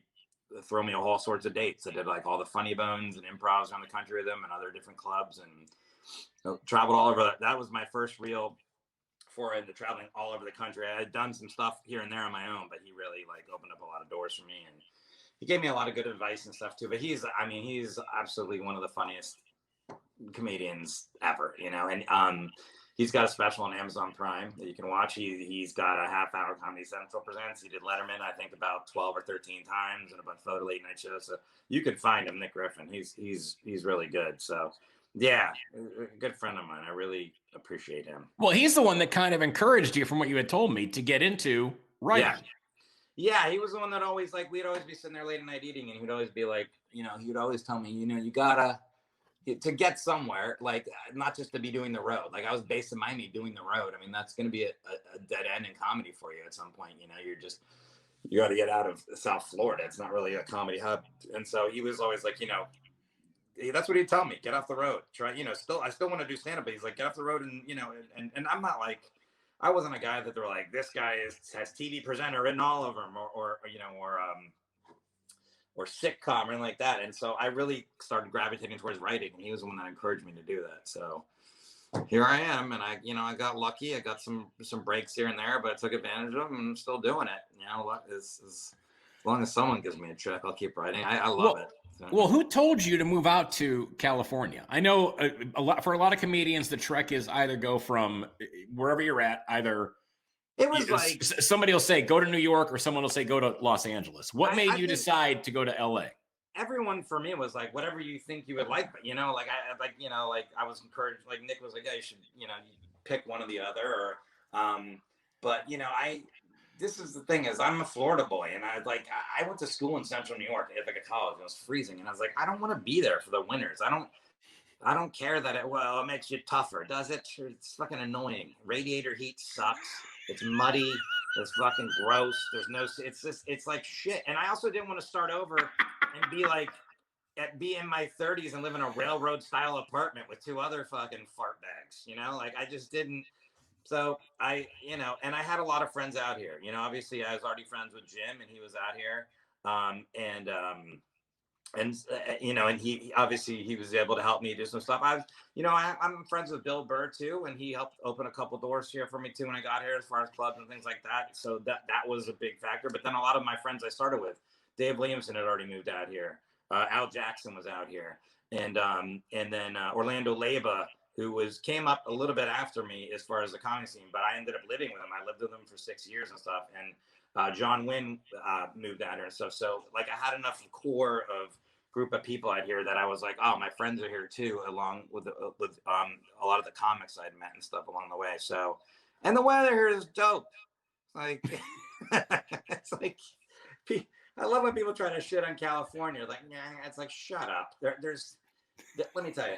throw me all sorts of dates. I did like all the Funny Bones and improvs around the country with them and other different clubs, and traveled all over. That was my first real foray into traveling all over the country. I had done some stuff here and there on my own, but he really like opened up a lot of doors for me, and he gave me a lot of good advice and stuff too. But he's absolutely one of the funniest comedians ever, and he's got a special on Amazon Prime that you can watch. He's got a half-hour Comedy Central presents. He did Letterman, I think, about 12 or 13 times, and a bunch of other late night shows. So you could find him, Nick Griffin. He's really good. So yeah, a good friend of mine. I really appreciate him.
Well, he's the one that kind of encouraged you, from what you had told me, to get into writing.
Yeah, he was the one that always we'd always be sitting there late at night eating, and he'd always be like, he would always tell me, you gotta. To get somewhere, like not just to be doing the road. Like I was based in Miami doing the road. I mean, that's going to be a dead end in comedy for you at some point. You got to get out of South Florida. It's not really a comedy hub. And so he was always like, that's what he'd tell me. Get off the road. Try, I still want to do stand up, but he's like, get off the road. And, and I'm not like, I wasn't a guy that they were like, this guy has TV presenter written all over him or sitcom or anything like that. And so I really started gravitating towards writing, and he was the one that encouraged me to do that. So here I am, and I got lucky. I got some breaks here and there, but I took advantage of them, and I'm still doing it. As long as someone gives me a check, I'll keep writing. I love it. So.
Well, who told you to move out to California? I know for a lot of comedians, the trek is either go from wherever you're at, either
it was like
somebody will say go to New York, or someone will say go to Los Angeles. What made you decide to go to LA?
Everyone for me was like, whatever you think you would like, but I was encouraged, like Nick was like, yeah, you should, you pick one or the other, but this is the thing is I'm a Florida boy, and I went to school in Central New York at like a college. It was freezing, and I was like, I don't want to be there for the winters. I don't care that it makes you tougher, does it? It's fucking annoying. Radiator heat sucks. It's muddy. It's fucking gross. It's like shit. And I also didn't want to start over and be in my 30s and live in a railroad style apartment with 2 other fucking fart bags. I just didn't. So and I had a lot of friends out here. Obviously I was already friends with Jim, and he was out here. And he obviously he was able to help me do some stuff. I'm friends with Bill Burr too, and he helped open a couple doors here for me too when I got here, as far as clubs and things like that. So that was a big factor. But then a lot of my friends I started with, Dave Williamson had already moved out here. Al Jackson was out here, and then Orlando Leyba, who came up a little bit after me as far as the comedy scene, but I ended up living with him. I lived with him for 6 years and stuff. And John Wynn moved out here and stuff. So like I had enough core of group of people out here that I was like, oh, my friends are here too, along with a lot of the comics I'd met and stuff along the way. So, and the weather here is dope. It's like I love when people try to shit on California. Like, nah, it's like, shut up. Let me tell you,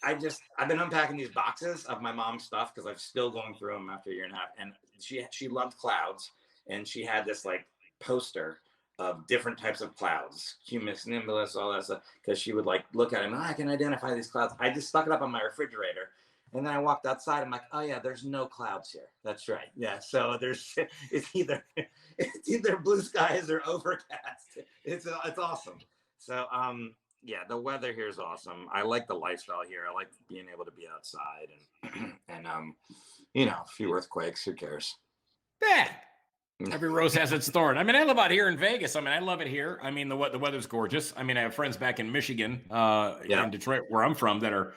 I've been unpacking these boxes of my mom's stuff because I'm still going through them after a year and a half. And she loved clouds, and she had this like poster of different types of clouds, cumulus nimbus, all that stuff, because she would like look at them. I can identify these clouds. I just stuck it up on my refrigerator, and then I walked outside. I'm like, oh yeah, there's no clouds here. That's right. Yeah. So it's either blue skies or overcast. It's awesome. So yeah, the weather here is awesome. I like the lifestyle here. I like being able to be outside and a few earthquakes. Who cares?
Yeah. Every rose has its thorn. I mean, I live out here in Vegas. I mean, I love it here. I mean, the weather's gorgeous. I mean, I have friends back in Michigan, in Detroit, where I'm from, that are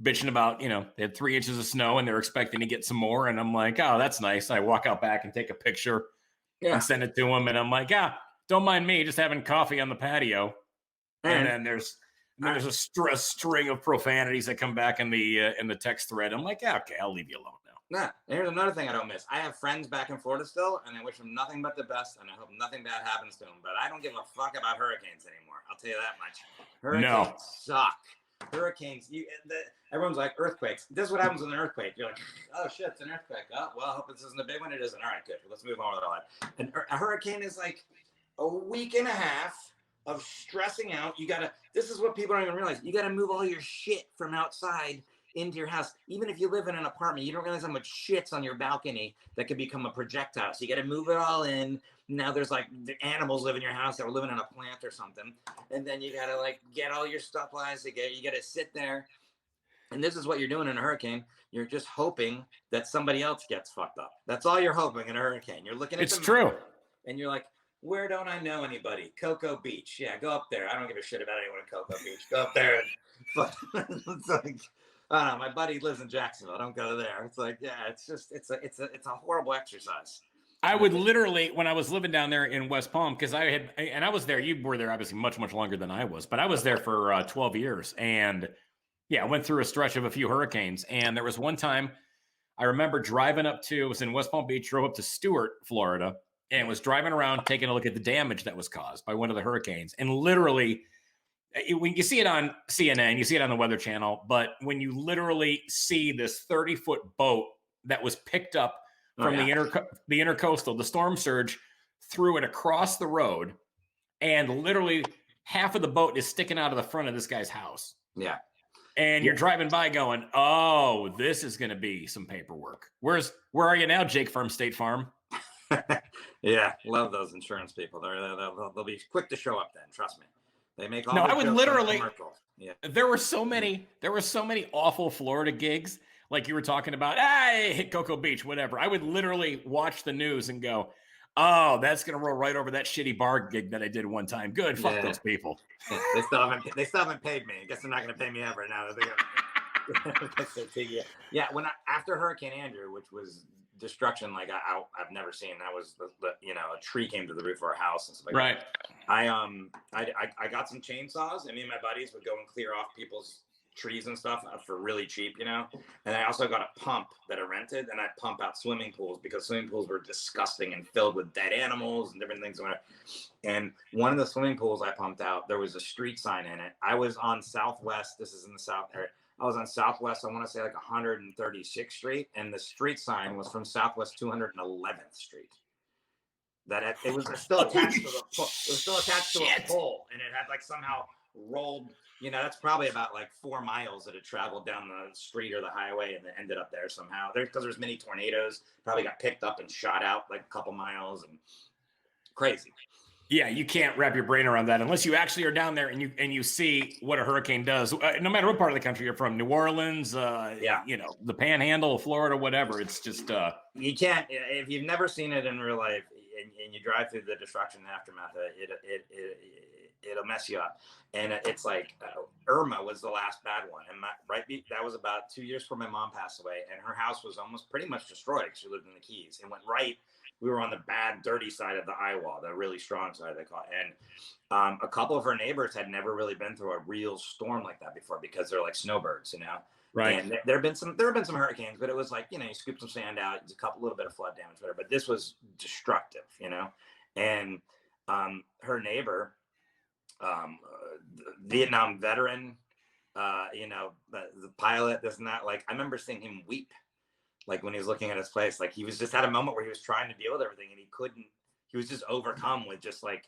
bitching about, they had 3 inches of snow and they're expecting to get some more. And I'm like, oh, that's nice. I walk out back and take a picture and send it to them. And I'm like, don't mind me just having coffee on the patio. And then there's a string of profanities that come back in the text thread. I'm like, okay, I'll leave you alone now.
Nah, here's another thing I don't miss. I have friends back in Florida still, and I wish them nothing but the best, and I hope nothing bad happens to them. But I don't give a fuck about hurricanes anymore. I'll tell you that much. Hurricanes suck. Hurricanes, everyone's like, earthquakes. This is what happens with an earthquake. You're like, oh shit, it's an earthquake. Oh, well, I hope this isn't a big one. It isn't. All right, good. Let's move on with our life. And a hurricane is like a week and a half of stressing out. This is what people don't even realize. You got to move all your shit from outside into your house. Even if you live in an apartment, you don't realize how much shit's on your balcony that could become a projectile. So you got to move it all in. Now there's like the animals live in your house that were living in a plant or something. And then you got to like get all your supplies together. You got to sit there. And this is what you're doing in a hurricane. You're just hoping that somebody else gets fucked up. That's all you're hoping in a hurricane. You're looking at
it's true.
And you're like, where don't I know anybody? Cocoa Beach. Yeah, go up there. I don't give a shit about anyone in Cocoa Beach. Go up there. It's like, I don't know. My buddy lives in Jacksonville. Don't go there. It's like, yeah, it's a horrible exercise.
I would literally, when I was living down there in West Palm, because I was there. You were there obviously much, much longer than I was, but I was there for 12 years. And yeah, I went through a stretch of a few hurricanes. And there was one time I remember driving it was in West Palm Beach, drove up to Stewart, Florida, and was driving around taking a look at the damage that was caused by one of the hurricanes. And literally, when you see it on CNN, you see it on the Weather Channel, but when you literally see this 30-foot boat that was picked up from the intercoastal, the storm surge threw it across the road, and literally half of the boat is sticking out of the front of this guy's house.
Yeah.
And you're driving by going, oh, this is going to be some paperwork. Where are you now, Jake from State Farm?
Yeah, love those insurance people. They'll be quick to show up then. Trust me. They make all.
No, I would literally.
Yeah.
There were so many awful Florida gigs. like you were talking about, hey, hit Cocoa Beach, whatever. I would literally watch the news and go, oh, that's going to roll right over that shitty bar gig that I did one time. Good. Fuck those people.
Yeah, they still haven't paid me. I guess they're not going to pay me ever now. Yeah. After Hurricane Andrew, which was destruction like I've never seen. That was a tree came to the roof of our house and stuff like
right.
that. I got some chainsaws, and me and my buddies would go and clear off people's trees and stuff for really cheap, And I also got a pump that I rented, and I pump out swimming pools because swimming pools were disgusting and filled with dead animals and different things. And one of the swimming pools I pumped out, there was a street sign in it. I was on Southwest. This is in the South area. I was on Southwest, I want to say like 136th Street, and the street sign was from Southwest 211th Street. It was still attached to a pole, and it had like somehow rolled. That's probably about like 4 miles that it traveled down the street or the highway, and then ended up there somehow. Because there's many tornadoes, probably got picked up and shot out like a couple miles, and crazy.
Yeah, you can't wrap your brain around that unless you actually are down there and you see what a hurricane does. No matter what part of the country you're from, New Orleans, the Panhandle of Florida, whatever. It's just
you can't if you've never seen it in real life and you drive through the destruction and aftermath. It'll mess you up. And it's like Irma was the last bad one, and that was about 2 years before my mom passed away, and her house was almost pretty much destroyed because she lived in the Keys. It went right. We were on the bad, dirty side of the eye wall, the really strong side they call it. And a couple of her neighbors had never really been through a real storm like that before because they're like snowbirds,
Right.
And there have been some hurricanes, but it was like, you scoop some sand out, it's a little bit of flood damage, whatever. But this was destructive, And her neighbor, Vietnam veteran, the pilot, this and that. Like I remember seeing him weep. Like when he was looking at his place, like he was just at a moment where he was trying to deal with everything and he was just overcome with just like,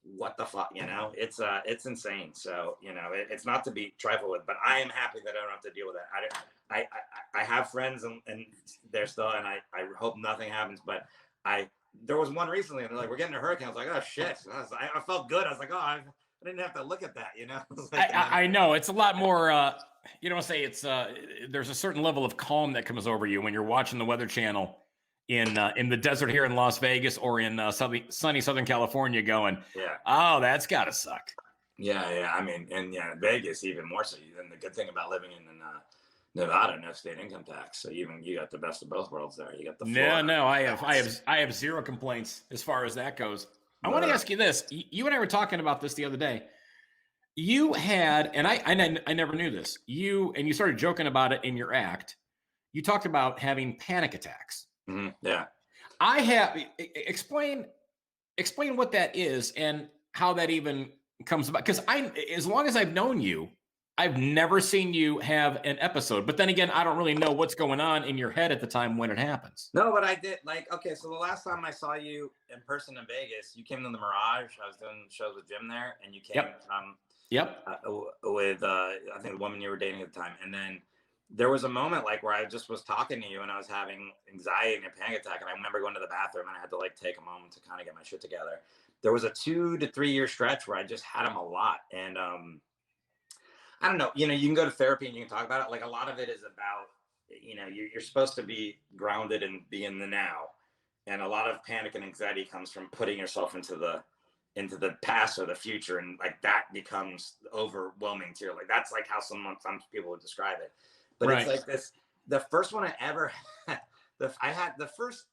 what the fuck, it's insane. So, it's not to be trifled with, but I am happy that I don't have to deal with that. I have friends and they're still, and I hope nothing happens, but there was one recently and they're like, we're getting a hurricane. I was like, oh shit. I felt good. I was like, oh, I didn't have to look at that,
I know it's a lot more, it's there's a certain level of calm that comes over you when you're watching the Weather Channel in the desert here in Las Vegas or in sunny Southern California going, oh, that's gotta suck.
Yeah. I mean, and Vegas even more so. And the good thing about living in Nevada, no state income tax. So you got the best of both worlds there. You got the
no, I have zero complaints as far as that goes. I want to ask you this. You and I were talking about this the other day. You had, and I never knew this. You started joking about it in your act. You talked about having panic attacks.
Mm-hmm. Yeah.
I have explain what that is and how that even comes about. Because as long as I've known you, I've never seen you have an episode. But then again, I don't really know what's going on in your head at the time when it happens.
No, but I did. So the last time I saw you in person in Vegas, you came to the Mirage. I was doing shows with Jim there, and you came with I think the woman you were dating at the time. And then there was a moment where I just was talking to you and I was having anxiety and a panic attack. And I remember going to the bathroom and I had to take a moment to kind of get my shit together. There was a 2 to 3 year stretch where I just had them a lot. And I don't know, you can go to therapy and you can talk about it. A lot of it is about, you're supposed to be grounded and be in the now. And a lot of panic and anxiety comes from putting yourself into the past or the future. And that becomes overwhelming to you. That's how some people would describe it. But It's like this, the first one I ever had, the first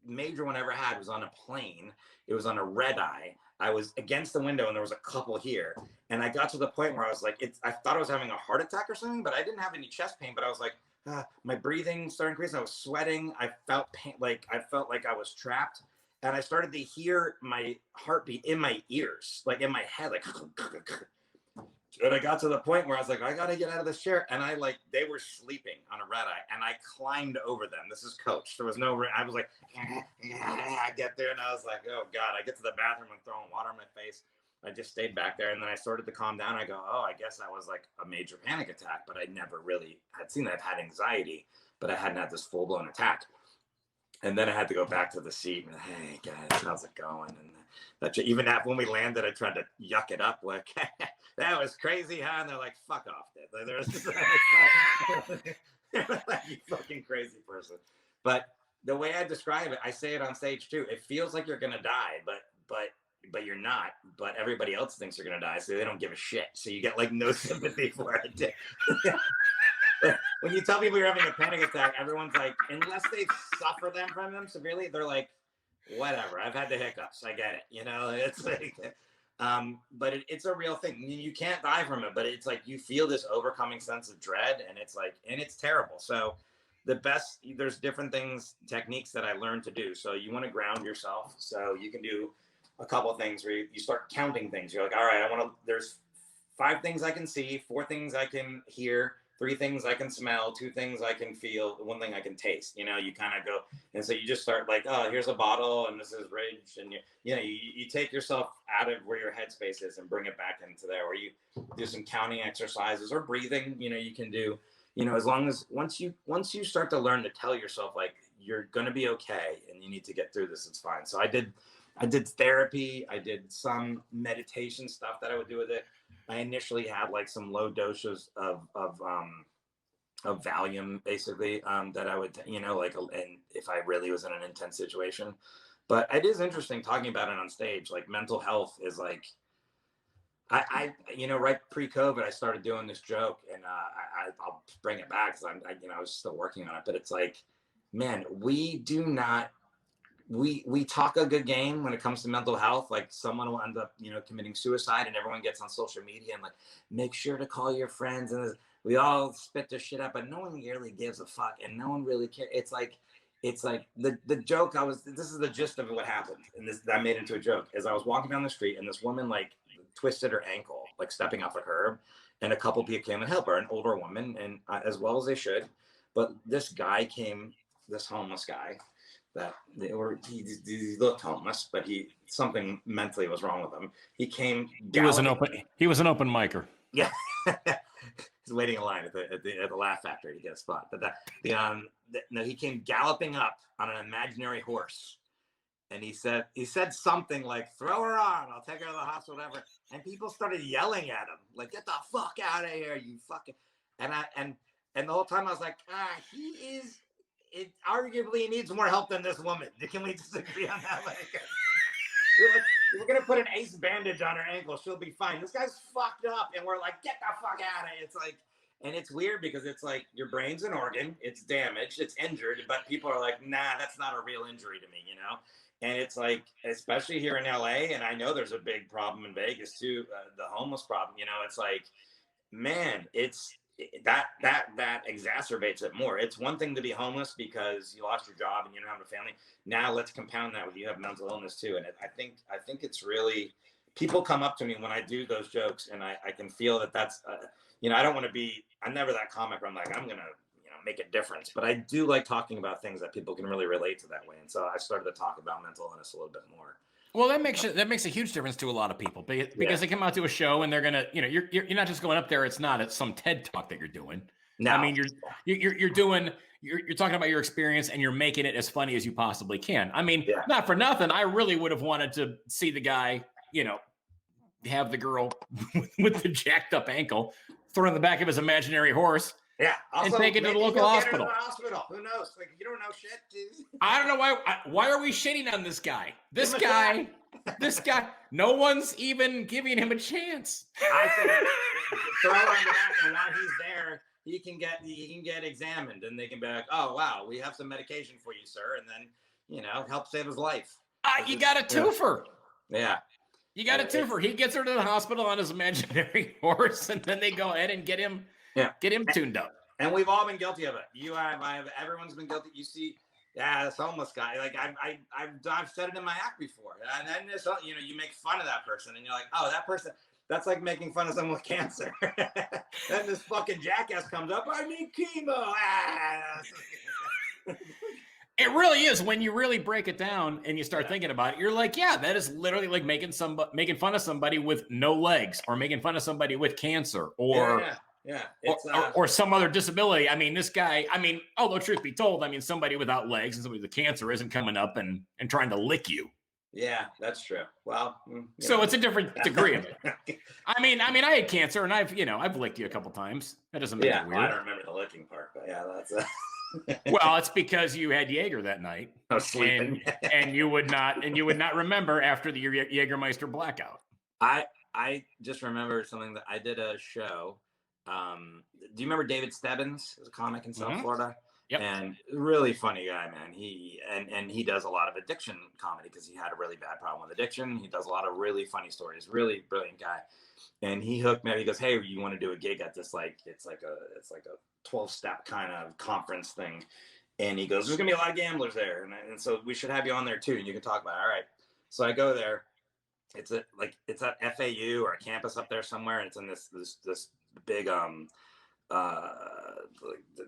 major one I ever had was on a plane. It was on a red eye. I was against the window and there was a couple here. And I got to the point where I was like, I thought I was having a heart attack or something, but I didn't have any chest pain, but I was like, my breathing started increasing. I was sweating. I felt pain, I felt like I was trapped. And I started to hear my heartbeat in my ears, in my head, and I got to the point where I was like, I got to get out of this chair. And they were sleeping on a red eye and I climbed over them. This is coach. There was I was like, I get there and I was like, oh God, I get to the bathroom and throwing water on my face. I just stayed back there. And then I started to calm down. I go, oh, I guess that was a major panic attack, but I never really had seen that. I've had anxiety, but I hadn't had this full blown attack. And then I had to go back to the seat and, hey guys, how's it going? And even when we landed, I tried to yuck it up. That was crazy, huh? And they're like, fuck off. Like, you fucking crazy person. But the way I describe it, I say it on stage too. It feels like you're gonna die, but you're not. But everybody else thinks you're gonna die, so they don't give a shit. So you get like no sympathy for it. When you tell people you're having a panic attack, everyone's like, unless they suffer from them severely, they're like, whatever. I've had the hiccups. I get it. It's like, but it's a real thing. I mean, you can't die from it, but it's like you feel this overcoming sense of dread, and it's like, and it's terrible. So there's different techniques that I learned to do. So you want to ground yourself. So you can do a couple of things where you start counting things. You're like, all right, there's 5 things I can see, 4 things I can hear, 3 things I can smell, 2 things I can feel, 1 thing I can taste. You kind of go, and so you just start like, oh, here's a bottle, and this is Ridge, and you take yourself out of where your headspace is and bring it back into there. Where you do some counting exercises or breathing. You can do, as long as once you start to learn to tell yourself like you're gonna be okay and you need to get through this, it's fine. So I did therapy. I did some meditation stuff that I would do with it. I initially had like some low doses of Valium, basically, that I would, and if I really was in an intense situation. But it is interesting talking about it on stage. Like, mental health is like, I right pre-COVID, I started doing this joke, and I'll bring it back because I was still working on it. But it's like, man, we talk a good game when it comes to mental health. Like, someone will end up, committing suicide, and everyone gets on social media and like, make sure to call your friends, and we all spit their shit up, but no one really gives a fuck, and no one really cares. It's like the joke. This is the gist of what happened, and I made into a joke. As I was walking down the street, and this woman like twisted her ankle, like stepping off a curb, and a couple people came and helped her, an older woman, and as well as they should. But this homeless guy, he looked homeless, but something mentally was wrong with him. He came.
He was an open micer.
Yeah. He's waiting in line at the Laugh Factory to get a spot. But he came galloping up on an imaginary horse, and he said something like, "Throw her on, I'll take her to the hospital," whatever. And people started yelling at him, like, "Get the fuck out of here, you fucking!" And the whole time I was like, arguably he needs more help than this woman. Can we disagree on that? Like, we're gonna put an ace bandage on her ankle, she'll be fine. This guy's fucked up, and we're like, get the fuck out of it. It's like, and it's weird because it's like, your brain's an organ, it's damaged, it's injured, but people are like, nah, that's not a real injury to me, And it's like, especially here in LA, and I know there's a big problem in Vegas too, the homeless problem. It's like, man, that exacerbates it more. It's one thing to be homeless because you lost your job and you don't have a family. Now let's compound that with you have mental illness too. And I think it's really, people come up to me when I do those jokes, and I can feel that's I don't want to be, I'm never that comic where I'm like, I'm gonna make a difference, but I do like talking about things that people can really relate to that way. And so I started to talk about mental illness a little bit more.
Well, that makes a huge difference to a lot of people because they come out to a show and they're gonna, you're not just going up there. It's some TED talk that you're doing. No. I mean, you're talking about your experience, and you're making it as funny as you possibly can. I mean, not for nothing, I really would have wanted to see the guy, have the girl with the jacked up ankle thrown in the back of his imaginary horse.
Yeah, also,
and take it to the local hospital.
Who knows? Like, you don't know shit, dude.
I don't know why are we shitting on this guy? This guy. No one's even giving him a chance. I said,
throw him in the back, and while he's there, he can get examined, and they can be like, "Oh wow, we have some medication for you, sir," and then help save his life.
You got a twofer.
Yeah.
You got a twofer. He gets her to the hospital on his imaginary horse, and then they go ahead and get him tuned up.
And we've all been guilty of it. I have, everyone's been guilty. You see, this homeless guy. Like, I've said it in my act before. And then you make fun of that person, and you're like, oh, that person. That's like making fun of someone with cancer. Then this fucking jackass comes up. I need chemo.
It really is, when you really break it down and you start thinking about it. You're like, yeah, that is literally like making fun of somebody with no legs, or making fun of somebody with cancer, or or some other disability. I mean, this guy. I mean, although truth be told, somebody without legs and somebody with cancer isn't coming up and trying to lick you.
Yeah, that's true. Well,
so it's a different degree of it. I mean, I had cancer, and I've licked you a couple times. That doesn't make it weird.
Well, I don't remember the licking part, but yeah, that's.
Well, it's because you had Jaeger that night,
I was sleeping,
and you would not remember after the Jägermeister blackout.
I just remember something that I did a show. Do you remember David Stebbins? He's a comic in South Florida.
Yep.
And really funny guy, man. He does a lot of addiction comedy because he had a really bad problem with addiction. He does a lot of really funny stories. Really brilliant guy. And he hooked me up. He goes, "Hey, you want to do a gig at this it's like a 12-step kind of conference thing?" And he goes, "There's gonna be a lot of gamblers there, and so we should have you on there too, and you can talk about it." All right. So I go there. It's at FAU or a campus up there somewhere, and it's in this big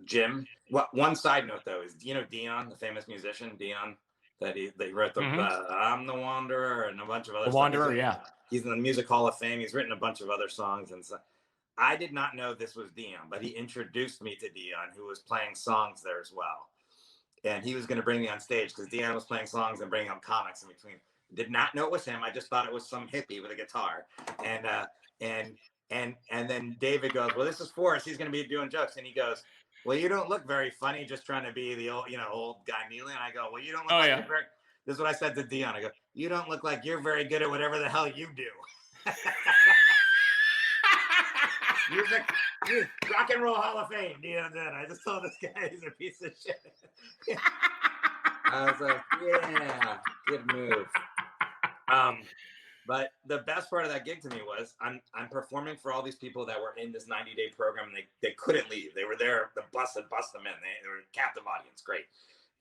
gym. One side note though is, Dion, the famous musician Dion, that he wrote the I'm the Wanderer and a bunch of other
The Wanderer,
songs.
yeah.
He's in the Music Hall of Fame. He's written a bunch of other songs, and so I did not know this was Dion, but he introduced me to Dion, who was playing songs there as well. And he was going to bring me on stage because Dion was playing songs and bringing up comics in between. Did not know it was him. I just thought it was some hippie with a guitar. And then David goes, "Well, this is Forrest. He's going to be doing jokes." And he goes, "Well, you don't look very funny, just trying to be the old guy kneeling." And I go, "Well, you don't look you're very..." This is what I said to Dion. I go, "You don't look like you're very good at whatever the hell you do." You're Rock and Roll Hall of Fame, Dion did. I just told this guy he's a piece of shit. I was like, yeah, good move. But the best part of that gig to me was I'm performing for all these people that were in this 90-day program. And they couldn't leave. They were there. The bus had bust them in. They were a captive audience. Great.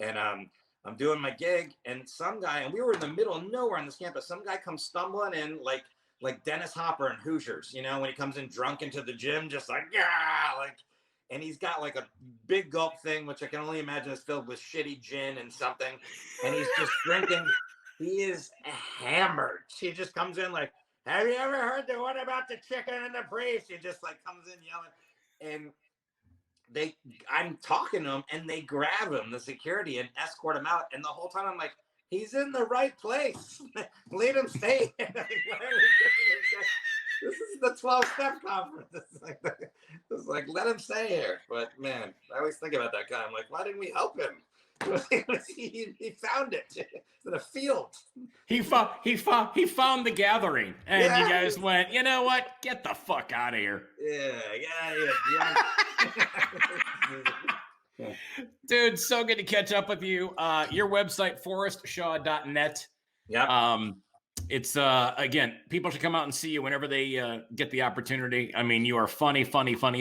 And I'm doing my gig, and some guy, and we were in the middle of nowhere on this campus. Some guy comes stumbling in like Dennis Hopper in Hoosiers, when he comes in drunk into the gym, just and he's got like a big gulp thing, which I can only imagine is filled with shitty gin and something. And he's just drinking. He is hammered. He just comes in like, "Have you ever heard the one about the chicken and the priest?" He just comes in yelling. And I'm talking to him, and they grab him, the security, and escort him out. And the whole time I'm like, he's in the right place. Let him stay. This is the 12-step conference. It's like, let him stay here. But man, I always think about that guy. I'm like, why didn't we help him? He found it. It's in a field. He
found the gathering, and you guys went, "You know what? Get the fuck out of here."
Yeah.
Dude, so good to catch up with you. Your website, forestshaw.net.
Yeah.
It's again, people should come out and see you whenever they get the opportunity. I mean, you are funny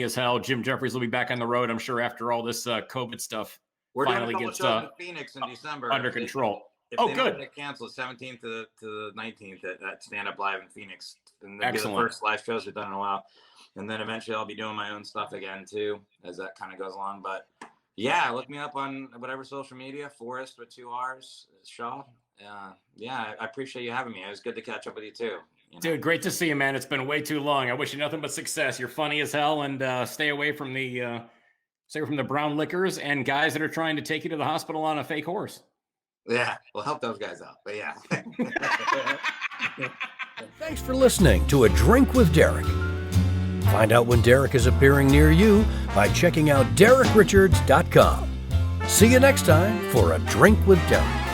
as hell. Jim Jeffries will be back on the road, I'm sure, after all this COVID stuff
We're
finally
doing a
gets
couple shows in Phoenix in December
under control.
If
oh,
they
good.
Get canceled, 17th to the 19th at Stand Up Live in Phoenix. And they'll
Excellent.
be the first live shows we've done in a while. And then eventually I'll be doing my own stuff again too, as that kind of goes along. But yeah, look me up on whatever social media, Forrest with 2 R's, Shaw. I appreciate you having me. It was good to catch up with you too.
Dude, great to see you, man. It's been way too long. I wish you nothing but success. You're funny as hell, and stay away from the brown liquors and guys that are trying to take you to the hospital on a fake horse.
Yeah, we'll help those guys out. But yeah.
Thanks for listening to A Drink with Derek. Find out when Derek is appearing near you by checking out DerekRichards.com. See you next time for A Drink with Derek.